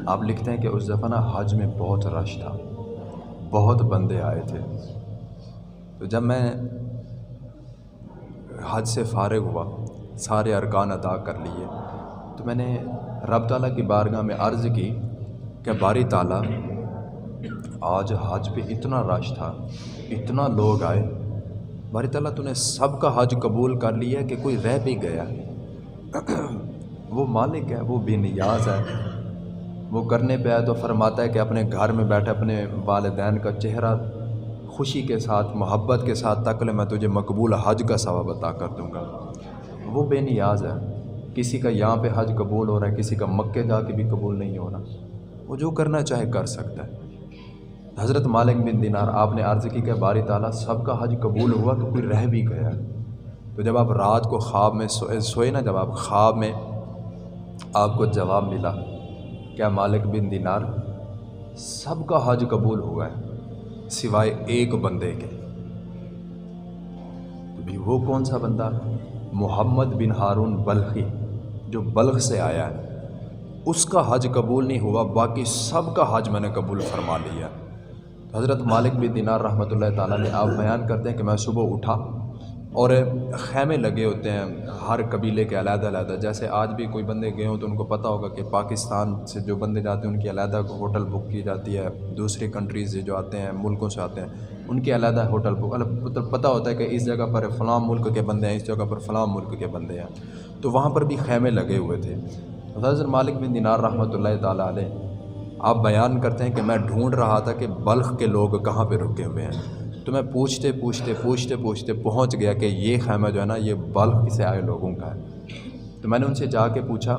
آپ لکھتے ہیں کہ اس دفعہ نا حج میں بہت رش تھا، بہت بندے آئے تھے۔ تو جب میں حج سے فارغ ہوا، سارے ارکان ادا کر لیے، تو میں نے رب تعالیٰ کی بارگاہ میں عرض کی کہ باری تعالیٰ، آج حج پہ اتنا رش تھا، اتنا لوگ آئے، باری تعالیٰ تو نے سب کا حج قبول کر لیا کہ کوئی رہ بھی گیا؟ وہ مالک ہے، وہ بے نیاز ہے، وہ کرنے پہ آئے تو فرماتا ہے کہ اپنے گھر میں بیٹھے اپنے والدین کا چہرہ خوشی کے ساتھ محبت کے ساتھ تک لے، میں تجھے مقبول حج کا ثواب عطا کر دوں گا۔ وہ بے نیاز ہے، کسی کا یہاں پہ حج قبول ہو رہا ہے، کسی کا مکے جا کے بھی قبول نہیں ہو رہا، وہ جو کرنا چاہے کر سکتا ہے۔ حضرت مالک بن دینار آپ نے عرض کی کہ باری تعالیٰ سب کا حج قبول ہوا تو کوئی رہ بھی گیا۔ تو جب آپ رات کو خواب میں سوئے نا، جب آپ خواب میں آپ کو جواب ملا کیا مالک بن دینار سب کا حج قبول ہوا ہے سوائے ایک بندے کے؟ تو بھی وہ کون سا بندہ؟ محمد بن ہارون بلخی، جو بلخ سے آیا ہے، اس کا حج قبول نہیں ہوا، باقی سب کا حج میں نے قبول فرما لیا۔ حضرت مالک بن دینار رحمۃ اللہ تعالیٰ نے آپ بیان کرتے ہیں کہ میں صبح اٹھا اور خیمے لگے ہوتے ہیں ہر قبیلے کے علیحدہ علیحدہ، جیسے آج بھی کوئی بندے گئے ہوں تو ان کو پتہ ہوگا کہ پاکستان سے جو بندے جاتے ہیں ان کی علیحدہ ہوٹل بک کی جاتی ہے، دوسری کنٹریز سے جو آتے ہیں ملکوں سے آتے ہیں ان کی علیحدہ ہوٹل بک، مطلب پتہ ہوتا ہے کہ اس جگہ پر فلاں ملک کے بندے ہیں، اس جگہ پر فلاں ملک کے بندے ہیں، تو وہاں پر بھی خیمے لگے ہوئے تھے۔ حضرت مالک بن دینار رحمۃ اللہ تعالیٰ علیہ آپ بیان کرتے ہیں کہ میں ڈھونڈ رہا تھا کہ بلخ کے لوگ کہاں پہ رکے ہوئے ہیں، تو میں پوچھتے پہنچ گیا کہ یہ خیمہ جو ہے نا یہ بلخ سے آئے لوگوں کا ہے۔ تو میں نے ان سے جا کے پوچھا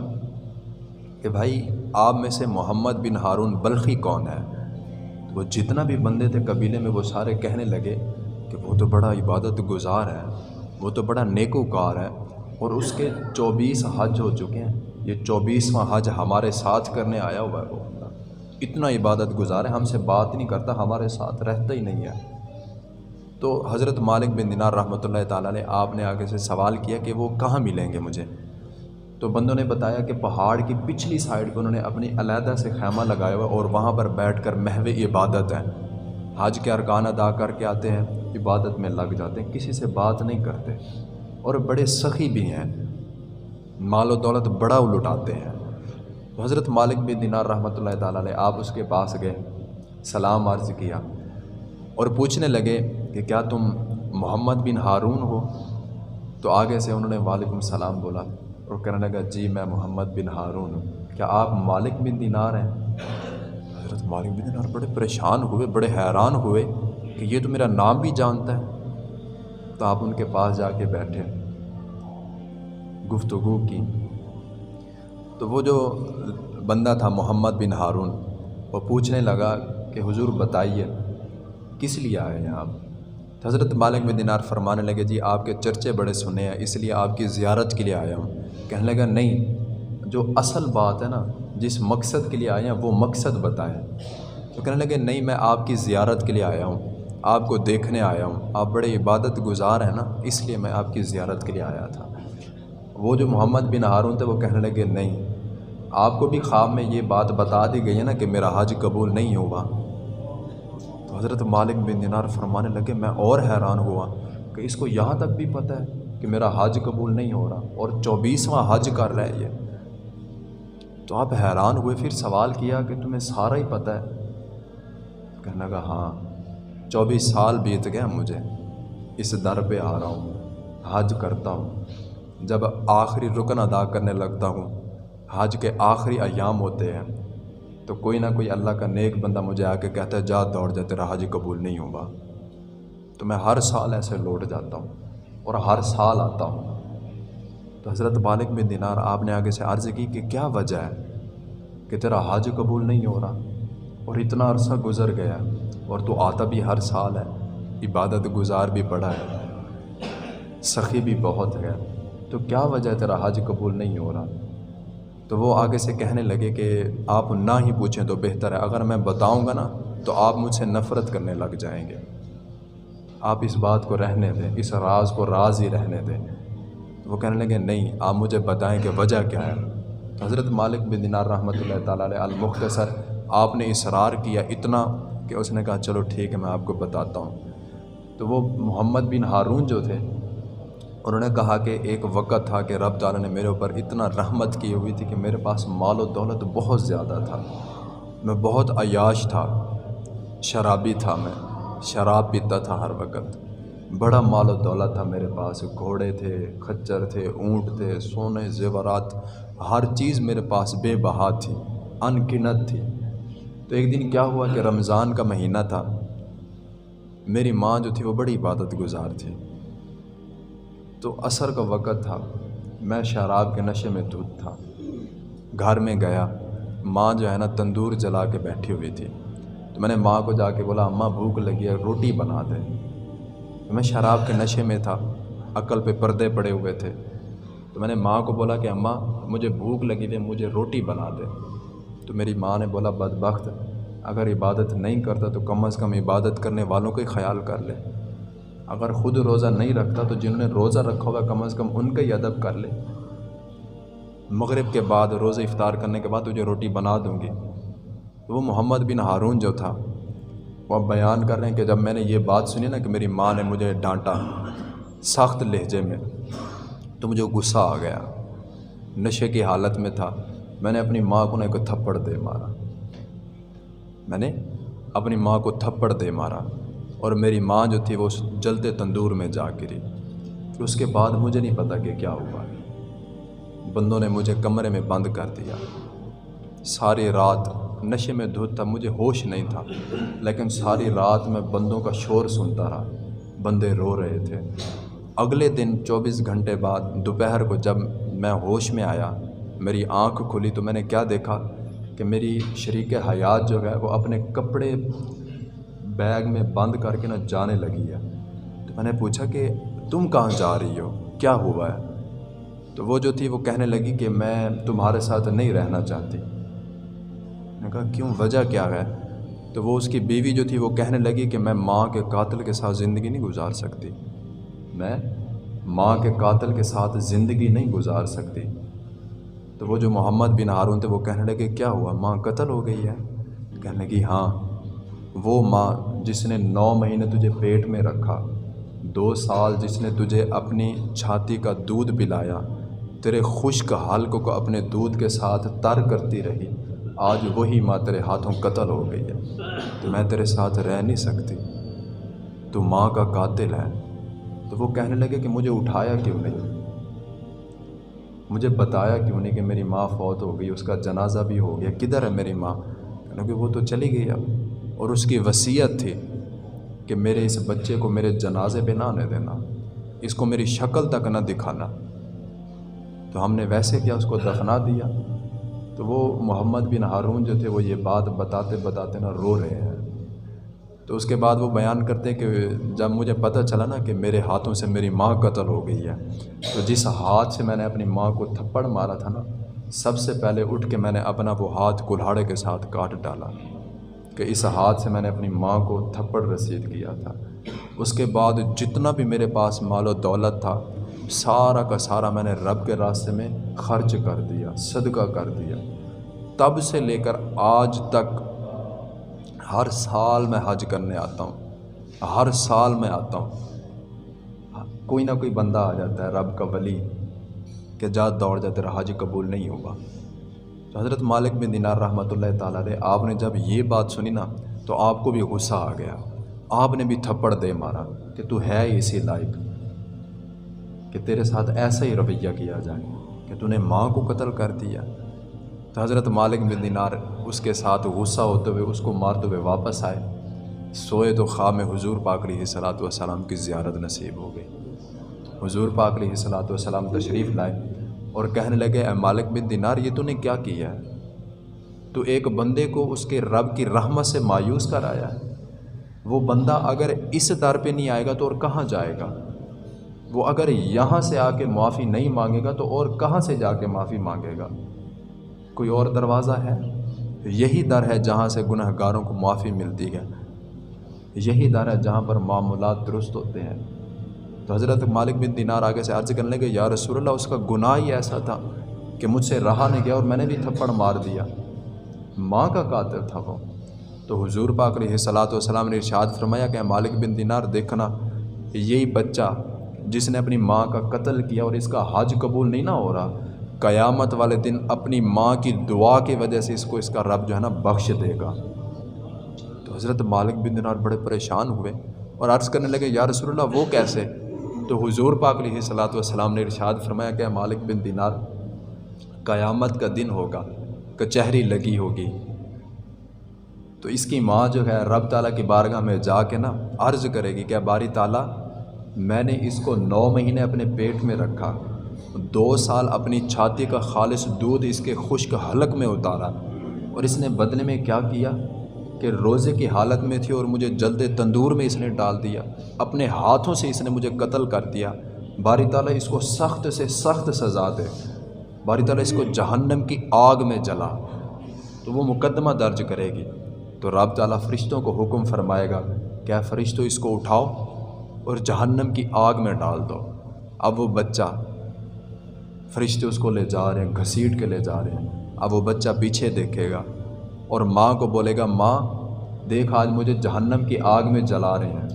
کہ بھائی آپ میں سے محمد بن ہارون بلخی کون ہے؟ تو وہ جتنا بھی بندے تھے قبیلے میں وہ سارے کہنے لگے کہ وہ تو بڑا عبادت گزار ہے، وہ تو بڑا نیکوکار ہے، اور اس کے 24 حج ہو چکے ہیں، یہ 24واں حج ہمارے ساتھ کرنے آیا ہوا ہے، وہ اتنا عبادت گزار ہے، ہم سے بات نہیں کرتا، ہمارے ساتھ رہتا ہی نہیں ہے۔ تو حضرت مالک بن دینار رحمۃ اللہ تعالیٰ نے آپ نے آگے سے سوال کیا کہ وہ کہاں ملیں گے مجھے؟ تو بندوں نے بتایا کہ پہاڑ کی پچھلی سائڈ پہ انہوں نے اپنی علیحدہ سے خیمہ لگایا ہوا اور وہاں پر بیٹھ کر محو عبادت ہے، حج کے ارکان ادا کر کے آتے ہیں، عبادت میں لگ جاتے ہیں، کسی سے بات نہیں کرتے، اور بڑے سخی بھی ہیں، مال و دولت بڑا لٹاتے ہیں۔ تو حضرت مالک بن دینار رحمۃ اللہ تعالیٰ علیہ آپ اس کے پاس گئے، سلام عرض کیا اور پوچھنے لگے کہ کیا تم محمد بن ہارون ہو؟ تو آگے سے انہوں نے وعلیکم السلام بولا اور کہنے لگا جی میں محمد بن ہارون ہوں، کیا آپ مالک بن دینار ہیں؟ حضرت مالک بن دینار بڑے پریشان ہوئے، بڑے حیران ہوئے کہ یہ تو میرا نام بھی جانتا ہے۔ تو آپ ان کے پاس جا کے بیٹھے، گفتگو کی، تو وہ جو بندہ تھا محمد بن ہارون وہ پوچھنے لگا کہ حضور بتائیے کس لیے آئے ہیں آپ؟ تو حضرت مالک بن دینار فرمانے لگے جی آپ کے چرچے بڑے سنے ہیں اس لیے آپ کی زیارت کے لیے آیا ہوں۔ کہنے لگا نہیں، جو اصل بات ہے نا، جس مقصد کے لیے آئے ہیں وہ مقصد بتائیں۔ تو کہنے لگے نہیں، میں آپ کی زیارت کے لیے آیا ہوں، آپ کو دیکھنے آیا ہوں، آپ بڑے عبادت گزار ہیں نا، اس لیے میں آپ کی زیارت کے لیے آیا تھا۔ وہ جو محمد بن ہارون تھے وہ کہنے لگے نہیں، آپ کو بھی خواب میں یہ بات بتا دی گئی ہے نا کہ میرا حج قبول نہیں ہوا۔ تو حضرت مالک بن دینار فرمانے لگے میں اور حیران ہوا کہ اس کو یہاں تک بھی پتہ ہے کہ میرا حج قبول نہیں ہو رہا اور 24واں حج کر رہا ہے یہ۔ تو آپ حیران ہوئے، پھر سوال کیا کہ تمہیں سارا ہی پتہ ہے؟ کہنے لگا ہاں، 24 سال بیت گئے مجھے، اس در پہ آ رہا ہوں، حج کرتا ہوں، جب آخری رکن ادا کرنے لگتا ہوں، حج کے آخری ایام ہوتے ہیں تو کوئی نہ کوئی اللہ کا نیک بندہ مجھے آ کے کہتا ہے جا دوڑ جا، تیرا حج قبول نہیں ہوگا۔ تو میں ہر سال ایسے لوٹ جاتا ہوں اور ہر سال آتا ہوں۔ تو حضرت مالک بن دینار آپ نے آگے سے عرض کی کہ کیا وجہ ہے کہ تیرا حج قبول نہیں ہو رہا اور اتنا عرصہ گزر گیا اور تو آتا بھی ہر سال ہے، عبادت گزار بھی بڑا ہے، سخی بھی بہت ہے، تو کیا وجہ ہے تیرا حج قبول نہیں ہو رہا؟ تو وہ آگے سے کہنے لگے کہ آپ نہ ہی پوچھیں تو بہتر ہے، اگر میں بتاؤں گا نا تو آپ مجھ سے نفرت کرنے لگ جائیں گے، آپ اس بات کو رہنے دیں، اس راز کو راز ہی رہنے دیں۔ وہ کہنے لگے نہیں، آپ مجھے بتائیں کہ وجہ کیا ہے۔ تو حضرت مالک بن دینار رحمۃ اللہ تعالیٰ علیہ المختصر آپ نے اصرار کیا اتنا کہ اس نے کہا چلو ٹھیک ہے میں آپ کو بتاتا ہوں۔ تو وہ محمد بن ہارون جو تھے انہوں نے کہا کہ ایک وقت تھا کہ رب تعالیٰ نے میرے اوپر اتنا رحمت کی ہوئی تھی کہ میرے پاس مال و دولت بہت زیادہ تھا، میں بہت عیاش تھا، شرابی تھا، میں شراب پیتا تھا ہر وقت، بڑا مال و دولت تھا میرے پاس، گھوڑے تھے، خچر تھے، اونٹ تھے، سونے زیورات، ہر چیز میرے پاس بے بہا تھی، ان گنت تھی۔ تو ایک دن کیا ہوا کہ رمضان کا مہینہ تھا، میری ماں جو تھی وہ بڑی عبادت گزار تھی، تو عصر کا وقت تھا، میں شراب کے نشے میں دھت تھا، گھر میں گیا، ماں جو ہے نا تندور جلا کے بیٹھی ہوئی تھی، تو میں نے ماں کو جا کے بولا اماں بھوک لگی ہے، روٹی بنا دے۔ تو میں شراب کے نشے میں تھا، عقل پہ پردے پڑے ہوئے تھے، تو میں نے ماں کو بولا کہ اماں مجھے بھوک لگی ہے، مجھے روٹی بنا دے۔ تو میری ماں نے بولا بدبخت، اگر عبادت نہیں کرتا تو کم از کم عبادت کرنے والوں کا ہی خیال کر لے، اگر خود روزہ نہیں رکھتا تو جنہوں نے روزہ رکھا ہوا کم از کم ان کا ہی ادب کر لے، مغرب کے بعد روزہ افطار کرنے کے بعد تجھے روٹی بنا دوں گی۔ تو وہ محمد بن ہارون جو تھا وہ اب بیان کر رہے ہیں کہ جب میں نے یہ بات سنی نا کہ میری ماں نے مجھے ڈانٹا سخت لہجے میں، تو مجھے غصہ آ گیا، نشے کی حالت میں تھا، میں نے اپنی ماں کو ایک تھپڑ دے مارا، میں نے اپنی ماں کو تھپڑ دے مارا، اور میری ماں جو تھی وہ اس جلتے تندور میں جا گری۔ پھر اس کے بعد مجھے نہیں پتا کہ کیا ہوا، بندوں نے مجھے کمرے میں بند کر دیا، ساری رات نشے میں دھت تھا، مجھے ہوش نہیں تھا، لیکن ساری رات میں بندوں کا شور سنتا رہا، بندے رو رہے تھے۔ اگلے دن 24 گھنٹے بعد دوپہر کو جب میں ہوش میں آیا، میری آنکھ کھلی تو میں نے کیا دیکھا کہ میری شریک حیات جو ہے وہ اپنے کپڑے بیگ میں بند کر کے جانے لگی ہے۔ تو میں نے پوچھا کہ تم کہاں جا رہی ہو، کیا ہوا ہے؟ تو وہ جو تھی وہ کہنے لگی کہ میں تمہارے ساتھ نہیں رہنا چاہتی۔ میں نے کہا کیوں، وجہ کیا ہے؟ تو وہ اس کی بیوی جو تھی وہ کہنے لگی کہ میں ماں کے قاتل کے ساتھ زندگی نہیں گزار سکتی، میں ماں کے قاتل کے ساتھ زندگی نہیں گزار سکتی۔ تو وہ جو محمد بن ہارون تھے وہ کہنے لگے کیا ہوا، ماں قتل ہو گئی ہے؟ کہنے لگی ہاں، وہ ماں جس نے 9 مہینے تجھے پیٹ میں رکھا، 2 سال جس نے تجھے اپنی چھاتی کا دودھ پلایا، تیرے خشک حلق کو اپنے دودھ کے ساتھ تر کرتی رہی، آج وہی ماں تیرے ہاتھوں قتل ہو گئی ہے، تو میں تیرے ساتھ رہ نہیں سکتی، تو ماں کا قاتل ہے۔ تو وہ کہنے لگے کہ مجھے اٹھایا کیوں نہیں، مجھے بتایا کیوں نہیں کہ میری ماں فوت ہو گئی، اس کا جنازہ بھی ہو گیا، کدھر ہے میری ماں؟ کیونکہ وہ تو چلی گئی اب، اور اس کی وصیت تھی کہ میرے اس بچے کو میرے جنازے پہ نہ آنے دینا، اس کو میری شکل تک نہ دکھانا۔ تو ہم نے ویسے کیا، اس کو دفنا دیا۔ تو وہ محمد بن ہارون جو تھے وہ یہ بات بتاتے بتاتے نا رو رہے ہیں۔ تو اس کے بعد وہ بیان کرتے کہ جب مجھے پتہ چلا نا کہ میرے ہاتھوں سے میری ماں قتل ہو گئی ہے، تو جس ہاتھ سے میں نے اپنی ماں کو تھپڑ مارا تھا نا، سب سے پہلے اٹھ کے میں نے اپنا وہ ہاتھ کلہاڑے کے ساتھ کاٹ ڈالا کہ اس ہاتھ سے میں نے اپنی ماں کو تھپڑ رسید کیا تھا۔ اس کے بعد جتنا بھی میرے پاس مال و دولت تھا، سارا کا سارا میں نے رب کے راستے میں خرچ کر دیا، صدقہ کر دیا۔ تب سے لے کر آج تک ہر سال میں حج کرنے آتا ہوں، ہر سال میں آتا ہوں۔ کوئی نہ کوئی بندہ آ جاتا ہے رب کا ولی کہ جا دوڑ جا، تیرا حج قبول نہیں ہوگا۔ تو حضرت مالک بن دینار رحمۃ اللہ تعالیٰ علیہ، آپ نے جب یہ بات سنی نا تو آپ کو بھی غصہ آ گیا، آپ نے بھی تھپڑ دے مارا کہ تو ہے اسی لائق کہ تیرے ساتھ ایسا ہی رویہ کیا جائے کہ تو نے ماں کو قتل کر دیا۔ تو حضرت مالک بن دینار اس کے ساتھ غصہ ہوتے ہوئے اس کو مارتے ہوئے واپس آئے، سوئے تو خواب میں حضور پاک علیہ الصلوۃ والسلام کی زیارت نصیب ہو گئی۔ حضور پاک علیہ الصلوۃ والسلام تشریف لائے اور کہنے لگے، اے مالک بن دینار، یہ تو نے کیا کیا ہے؟ تو ایک بندے کو اس کے رب کی رحمت سے مایوس کر آیا ہے۔ وہ بندہ اگر اس در پہ نہیں آئے گا تو اور کہاں جائے گا؟ وہ اگر یہاں سے آ کے معافی نہیں مانگے گا تو اور کہاں سے جا کے معافی مانگے گا؟ کوئی اور دروازہ ہے؟ یہی در ہے جہاں سے گنہگاروں کو معافی ملتی ہے، یہی در ہے جہاں پر معاملات درست ہوتے ہیں۔ تو حضرت مالک بن دینار آگے سے عرض کرنے لگے، یا رسول اللہ، اس کا گناہ ہی ایسا تھا کہ مجھ سے رہا نہیں گیا اور میں نے بھی تھپڑ مار دیا، ماں کا قاتل تھا وہ۔ تو حضور پاک علیہ الصلوۃ والسلام نے ارشاد فرمایا کہ مالک بن دینار، دیکھنا یہی بچہ جس نے اپنی ماں کا قتل کیا اور اس کا حج قبول نہیں نہ ہو رہا، قیامت والے دن اپنی ماں کی دعا کی وجہ سے اس کا رب جو ہے نا بخش دے گا۔ تو حضرت مالک بن دینار بڑے پریشان ہوئے اور عرض کرنے لگے، یا رسول اللہ، وہ کیسے؟ تو حضور پاک علیہ الصلوۃ والسلام نے ارشاد فرمایا کہ مالک بن دینار، قیامت کا دن ہوگا، کچہری لگی ہوگی، تو اس کی ماں جو ہے رب تعالیٰ کی بارگاہ میں جا کے نا عرض کرے گی کہ باری تعالیٰ، میں نے اس کو 9 مہینے اپنے پیٹ میں رکھا، 2 سال اپنی چھاتی کا خالص دودھ اس کے خشک حلق میں اتارا، اور اس نے بدلے میں کیا کیا کہ روزے کی حالت میں تھی اور مجھے جلد تندور میں اس نے ڈال دیا، اپنے ہاتھوں سے اس نے مجھے قتل کر دیا، باری تعالیٰ اس کو سخت سے سخت سزا دے، باری تعالیٰ اس کو جہنم کی آگ میں جلا۔ تو وہ مقدمہ درج کرے گی، تو رب تعالیٰ فرشتوں کو حکم فرمائے گا کہ اے فرشتوں، اس کو اٹھاؤ اور جہنم کی آگ میں ڈال دو۔ اب وہ بچہ، فرشتے اس کو لے جا رہے ہیں، گھسیٹ کے لے جا رہے ہیں، اب وہ بچہ پیچھے دیکھے گا اور ماں کو بولے گا، ماں دیکھ، آج مجھے جہنم کی آگ میں جلا رہے ہیں،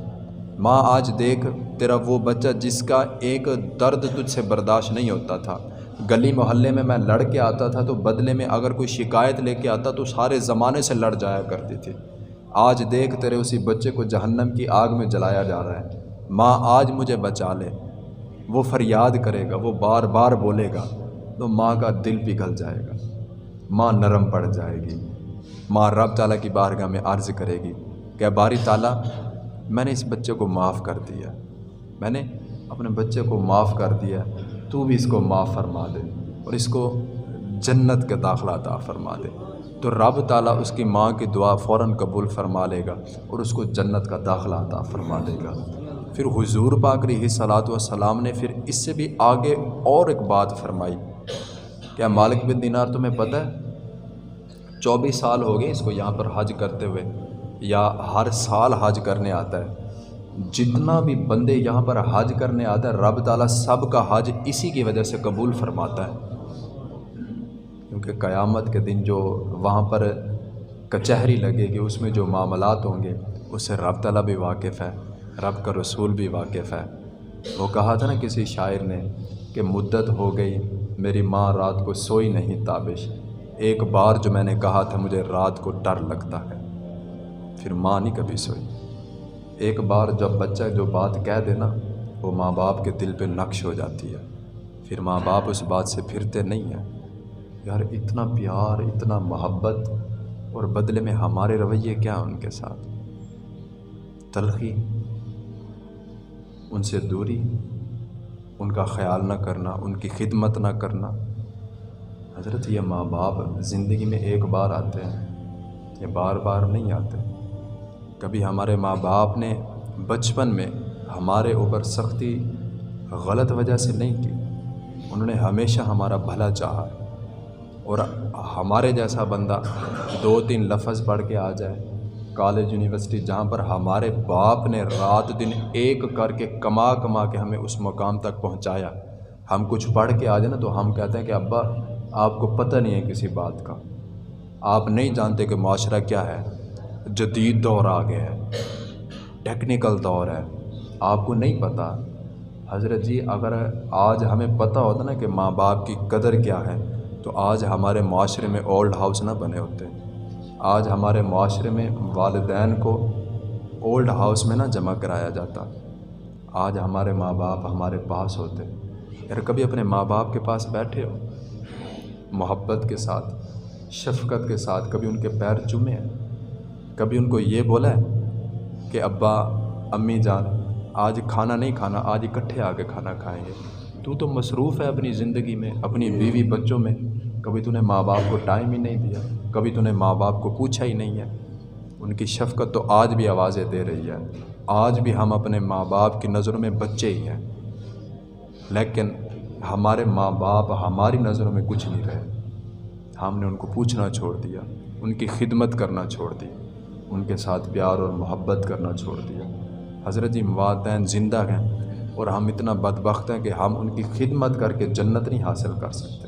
ماں آج دیکھ تیرا وہ بچہ جس کا ایک درد تجھ سے برداشت نہیں ہوتا تھا، گلی محلے میں لڑ کے آتا تھا تو بدلے میں اگر کوئی شکایت لے کے آتا تو سارے زمانے سے لڑ جایا کرتی تھی، آج دیکھ تیرے اسی بچے کو جہنم کی آگ میں جلایا جا رہا ہے، ماں آج مجھے بچا لے۔ وہ فریاد کرے گا، وہ بار بار بولے گا، تو ماں کا دل پگھل جائے گا، ماں نرم پڑ جائے گی، ماں رب تعالیٰ کی بارگاہ میں عرض کرے گی کہ باری تعالیٰ، میں نے اس بچے کو معاف کر دیا، میں نے اپنے بچے کو معاف کر دیا، تو بھی اس کو معاف فرما دے اور اس کو جنت کا داخلہ عطا فرما دے۔ تو رب تعالیٰ اس کی ماں کی دعا فوراً قبول فرما لے گا اور اس کو جنت کا داخلہ عطا فرما دے گا۔ پھر حضور پاک علیہ الصلوۃ والسلام نے پھر اس سے بھی آگے اور ایک بات فرمائی، کیا مالک بن دینار، تمہیں پتہ ہے 24 سال ہو گئے اس کو یہاں پر حج کرتے ہوئے، یا ہر سال حج کرنے آتا ہے، جتنا بھی بندے یہاں پر حج کرنے آتا ہے رب تعالیٰ سب کا حج اسی کی وجہ سے قبول فرماتا ہے، کیونکہ قیامت کے دن جو وہاں پر کچہری لگے گی، اس میں جو معاملات ہوں گے، اسے رب تعالیٰ بھی واقف ہے، رب کا رسول بھی واقف ہے۔ وہ کہا تھا نا کسی شاعر نے کہ مدت ہو گئی میری ماں رات کو سوئی نہیں تابش، ایک بار جو میں نے کہا تھا مجھے رات کو ڈر لگتا ہے، پھر ماں نہیں کبھی سوئی۔ ایک بار جب بچہ جو بات کہہ دے نا وہ ماں باپ کے دل پہ نقش ہو جاتی ہے، پھر ماں باپ اس بات سے پھرتے نہیں ہیں۔ یار اتنا پیار، اتنا محبت، اور بدلے میں ہمارے رویے کیا ان کے ساتھ؟ تلخی، ان سے دوری، ان کا خیال نہ کرنا، ان کی خدمت نہ کرنا۔ حضرت یہ ماں باپ زندگی میں ایک بار آتے ہیں، یہ بار بار نہیں آتے۔ کبھی ہمارے ماں باپ نے بچپن میں ہمارے اوپر سختی غلط وجہ سے نہیں کی، انہوں نے ہمیشہ ہمارا بھلا چاہا۔ اور ہمارے جیسا بندہ 2-3 لفظ پڑھ کے آ جائے کالج یونیورسٹی، جہاں پر ہمارے باپ نے رات دن ایک کر کے کما کما کے ہمیں اس مقام تک پہنچایا، ہم کچھ پڑھ کے آ جائیں نا تو ہم کہتے ہیں کہ ابا آپ کو پتہ نہیں ہے کسی بات کا، آپ نہیں جانتے کہ معاشرہ کیا ہے، جدید دور آ گیا ہے، ٹیکنیکل دور ہے، آپ کو نہیں پتہ۔ حضرت جی اگر آج ہمیں پتہ ہوتا نا کہ ماں باپ کی قدر کیا ہے تو آج ہمارے معاشرے میں اولڈ ہاؤس نہ بنے ہوتے، آج ہمارے معاشرے میں والدین کو اولڈ ہاؤس میں نہ جمع کرایا جاتا، آج ہمارے ماں باپ ہمارے پاس ہوتے۔ یار کبھی اپنے ماں باپ کے پاس بیٹھے ہو محبت کے ساتھ، شفقت کے ساتھ، کبھی ان کے پیر چومے ہیں، کبھی ان کو یہ بولا ہے کہ ابا امی جان آج کھانا نہیں کھانا، آج اکٹھے آ کے کھانا کھائیں گے؟ تو مصروف ہے اپنی زندگی میں، اپنی بیوی بچوں میں، کبھی تو نے ماں باپ کو ٹائم ہی نہیں دیا، کبھی تو نے ماں باپ کو پوچھا ہی نہیں ہے۔ ان کی شفقت تو آج بھی آوازیں دے رہی ہے، آج بھی ہم اپنے ماں باپ کی نظروں میں بچے ہی ہیں، لیکن ہمارے ماں باپ ہماری نظروں میں کچھ نہیں رہے، ہم نے ان کو پوچھنا چھوڑ دیا، ان کی خدمت کرنا چھوڑ دی، ان کے ساتھ پیار اور محبت کرنا چھوڑ دیا۔ حضرت جی والدین زندہ ہیں اور ہم اتنا بدبخت ہیں کہ ہم ان کی خدمت کر کے جنت نہیں حاصل کر سکتے،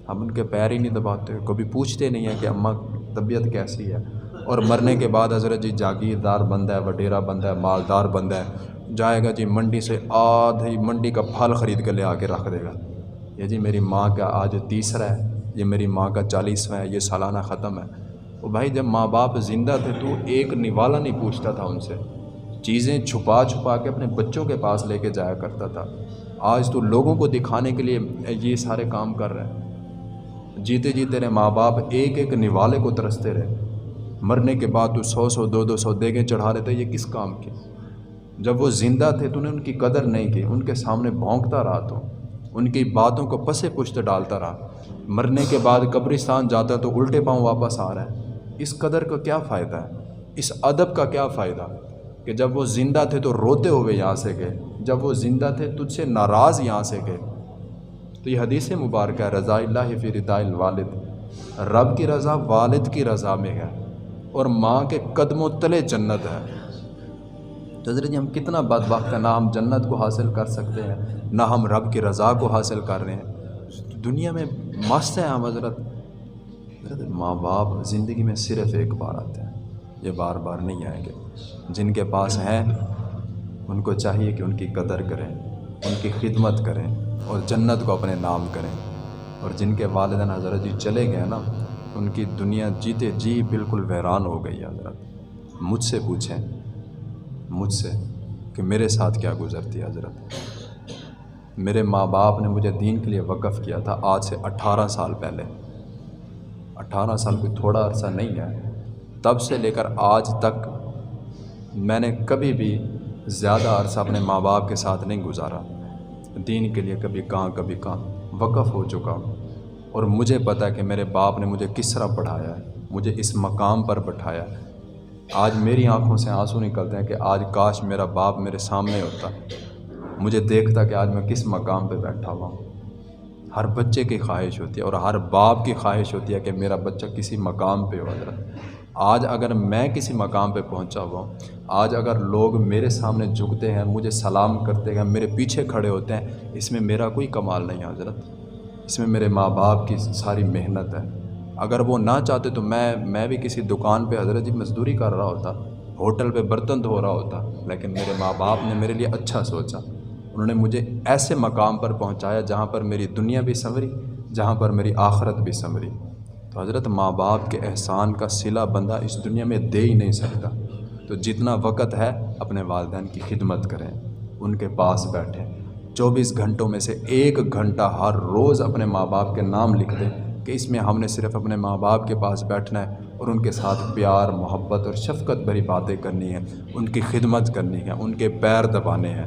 ہم ان کے پیر ہی نہیں دباتے، کبھی پوچھتے نہیں ہیں کہ اماں طبیعت کیسی ہے۔ اور مرنے کے بعد حضرت جی جاگیردار بندہ ہے، وڈیرا بندہ ہے، مالدار بندہ ہے، جائے گا جی منڈی سے آدھی منڈی کا پھل خرید کے لے آ کے رکھ دے گا، یہ جی میری ماں کا آج تیسرا ہے، یہ میری ماں کا 40واں ہے، یہ سالانہ ختم ہے۔ وہ بھائی جب ماں باپ زندہ تھے تو ایک نوالا نہیں پوچھتا تھا ان سے، چیزیں چھپا چھپا کے اپنے بچوں کے پاس لے کے جایا کرتا تھا۔ آج تو لوگوں کو دکھانے کے لیے یہ سارے کام کر رہے ہیں، جیتے جی تیرے ماں باپ ایک ایک نوالے کو ترستے رہے، مرنے کے بعد تو 100 200 دیگیں چڑھا لیتے، یہ کس کام کی؟ جب وہ زندہ تھے تو نے ان کی قدر نہیں کی، ان کے سامنے بھونکتا رہا، تو ان کی باتوں کو پسے پشت ڈالتا رہا، مرنے کے بعد قبرستان جاتا تو الٹے پاؤں واپس آ رہا ہے۔ اس قدر کا کیا فائدہ ہے؟ اس ادب کا کیا فائدہ کہ جب وہ زندہ تھے تو روتے ہوئے یہاں سے گئے، جب وہ زندہ تھے تجھ سے ناراض یہاں سے گئے۔ تو یہ حدیث مبارکہ ہے، رضا اللہ فی رضا الوالد، رب کی رضا والد کی رضا میں ہے، اور ماں کے قدموں تلے جنت ہے۔ تو حضرت جی ہم کتنا بدبخت ہیں، نہ ہم جنت کو حاصل کر سکتے ہیں، نہ ہم رب کی رضا کو حاصل کر رہے ہیں، دنیا میں مست ہیں ہم۔ حضرت ماں باپ زندگی میں صرف ایک بار آتے ہیں، یہ بار بار نہیں آئیں گے۔ جن کے پاس ہیں ان کو چاہیے کہ ان کی قدر کریں، ان کی خدمت کریں اور جنت کو اپنے نام کریں، اور جن کے والدین حضرت جی چلے گئے نا ان کی دنیا جیتے جی بالکل ویران ہو گئی۔ حضرت مجھ سے پوچھیں، مجھ سے کہ میرے ساتھ کیا گزرتی ہے۔ حضرت میرے ماں باپ نے مجھے دین کے لیے وقف کیا تھا آج سے 18 سال پہلے، 18 سال کوئی تھوڑا عرصہ نہیں ہے، تب سے لے کر آج تک میں نے کبھی بھی زیادہ عرصہ اپنے ماں باپ کے ساتھ نہیں گزارا، دین کے لیے کبھی کہاں وقف ہو چکا ہوں، اور مجھے پتہ ہے کہ میرے باپ نے مجھے کس طرح پڑھایا ہے، مجھے اس مقام پر بٹھایا ہے۔ آج میری آنکھوں سے آنسو نکلتے ہیں کہ آج کاش میرا باپ میرے سامنے ہوتا، مجھے دیکھتا کہ آج میں کس مقام پہ بیٹھا ہوا ہوں۔ ہر بچے کی خواہش ہوتی ہے اور ہر باپ کی خواہش ہوتی ہے کہ میرا بچہ کسی مقام پہ ہو۔ حضرت آج اگر میں کسی مقام پہ پہنچا ہوا ہوں، آج اگر لوگ میرے سامنے جھکتے ہیں، مجھے سلام کرتے ہیں، میرے پیچھے کھڑے ہوتے ہیں، اس میں میرا کوئی کمال نہیں ہے حضرت، اس میں میرے ماں باپ کی ساری محنت ہے۔ اگر وہ نہ چاہتے تو میں بھی کسی دکان پہ حضرت جی مزدوری کر رہا ہوتا، ہوٹل پہ برتن دھو رہا ہوتا، لیکن میرے ماں باپ نے میرے لیے اچھا سوچا، انہوں نے مجھے ایسے مقام پر پہنچایا جہاں پر میری دنیا بھی سنوری، جہاں پر میری آخرت بھی سنوری۔ تو حضرت ماں باپ کے احسان کا صلہ بندہ اس دنیا میں دے ہی نہیں سکتا، تو جتنا وقت ہے اپنے والدین کی خدمت کریں، ان کے پاس بیٹھیں، 24 گھنٹوں میں سے 1 گھنٹہ ہر روز اپنے ماں باپ کے نام لکھ دیں کہ اس میں ہم نے صرف اپنے ماں باپ کے پاس بیٹھنا ہے اور ان کے ساتھ پیار، محبت اور شفقت بھری باتیں کرنی ہیں، ان کی خدمت کرنی ہے، ان کے پیر دبانے ہیں،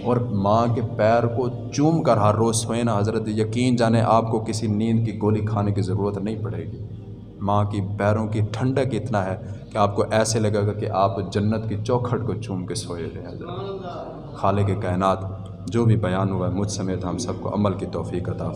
اور ماں کے پیر کو چوم کر ہر روز سوئیں نا حضرت، یقین جانیں آپ کو کسی نیند کی گولی کھانے کی ضرورت نہیں پڑے گی۔ ماں کی پیروں کی ٹھنڈک اتنا ہے کہ آپ کو ایسے لگے گا کہ آپ جنت کی چوکھٹ کو چوم کے سوئے ہوئے ہیں حضرت۔ خالق کائنات جو بھی بیان ہوا ہے مجھ سمیت ہم سب کو عمل کی توفیق عطا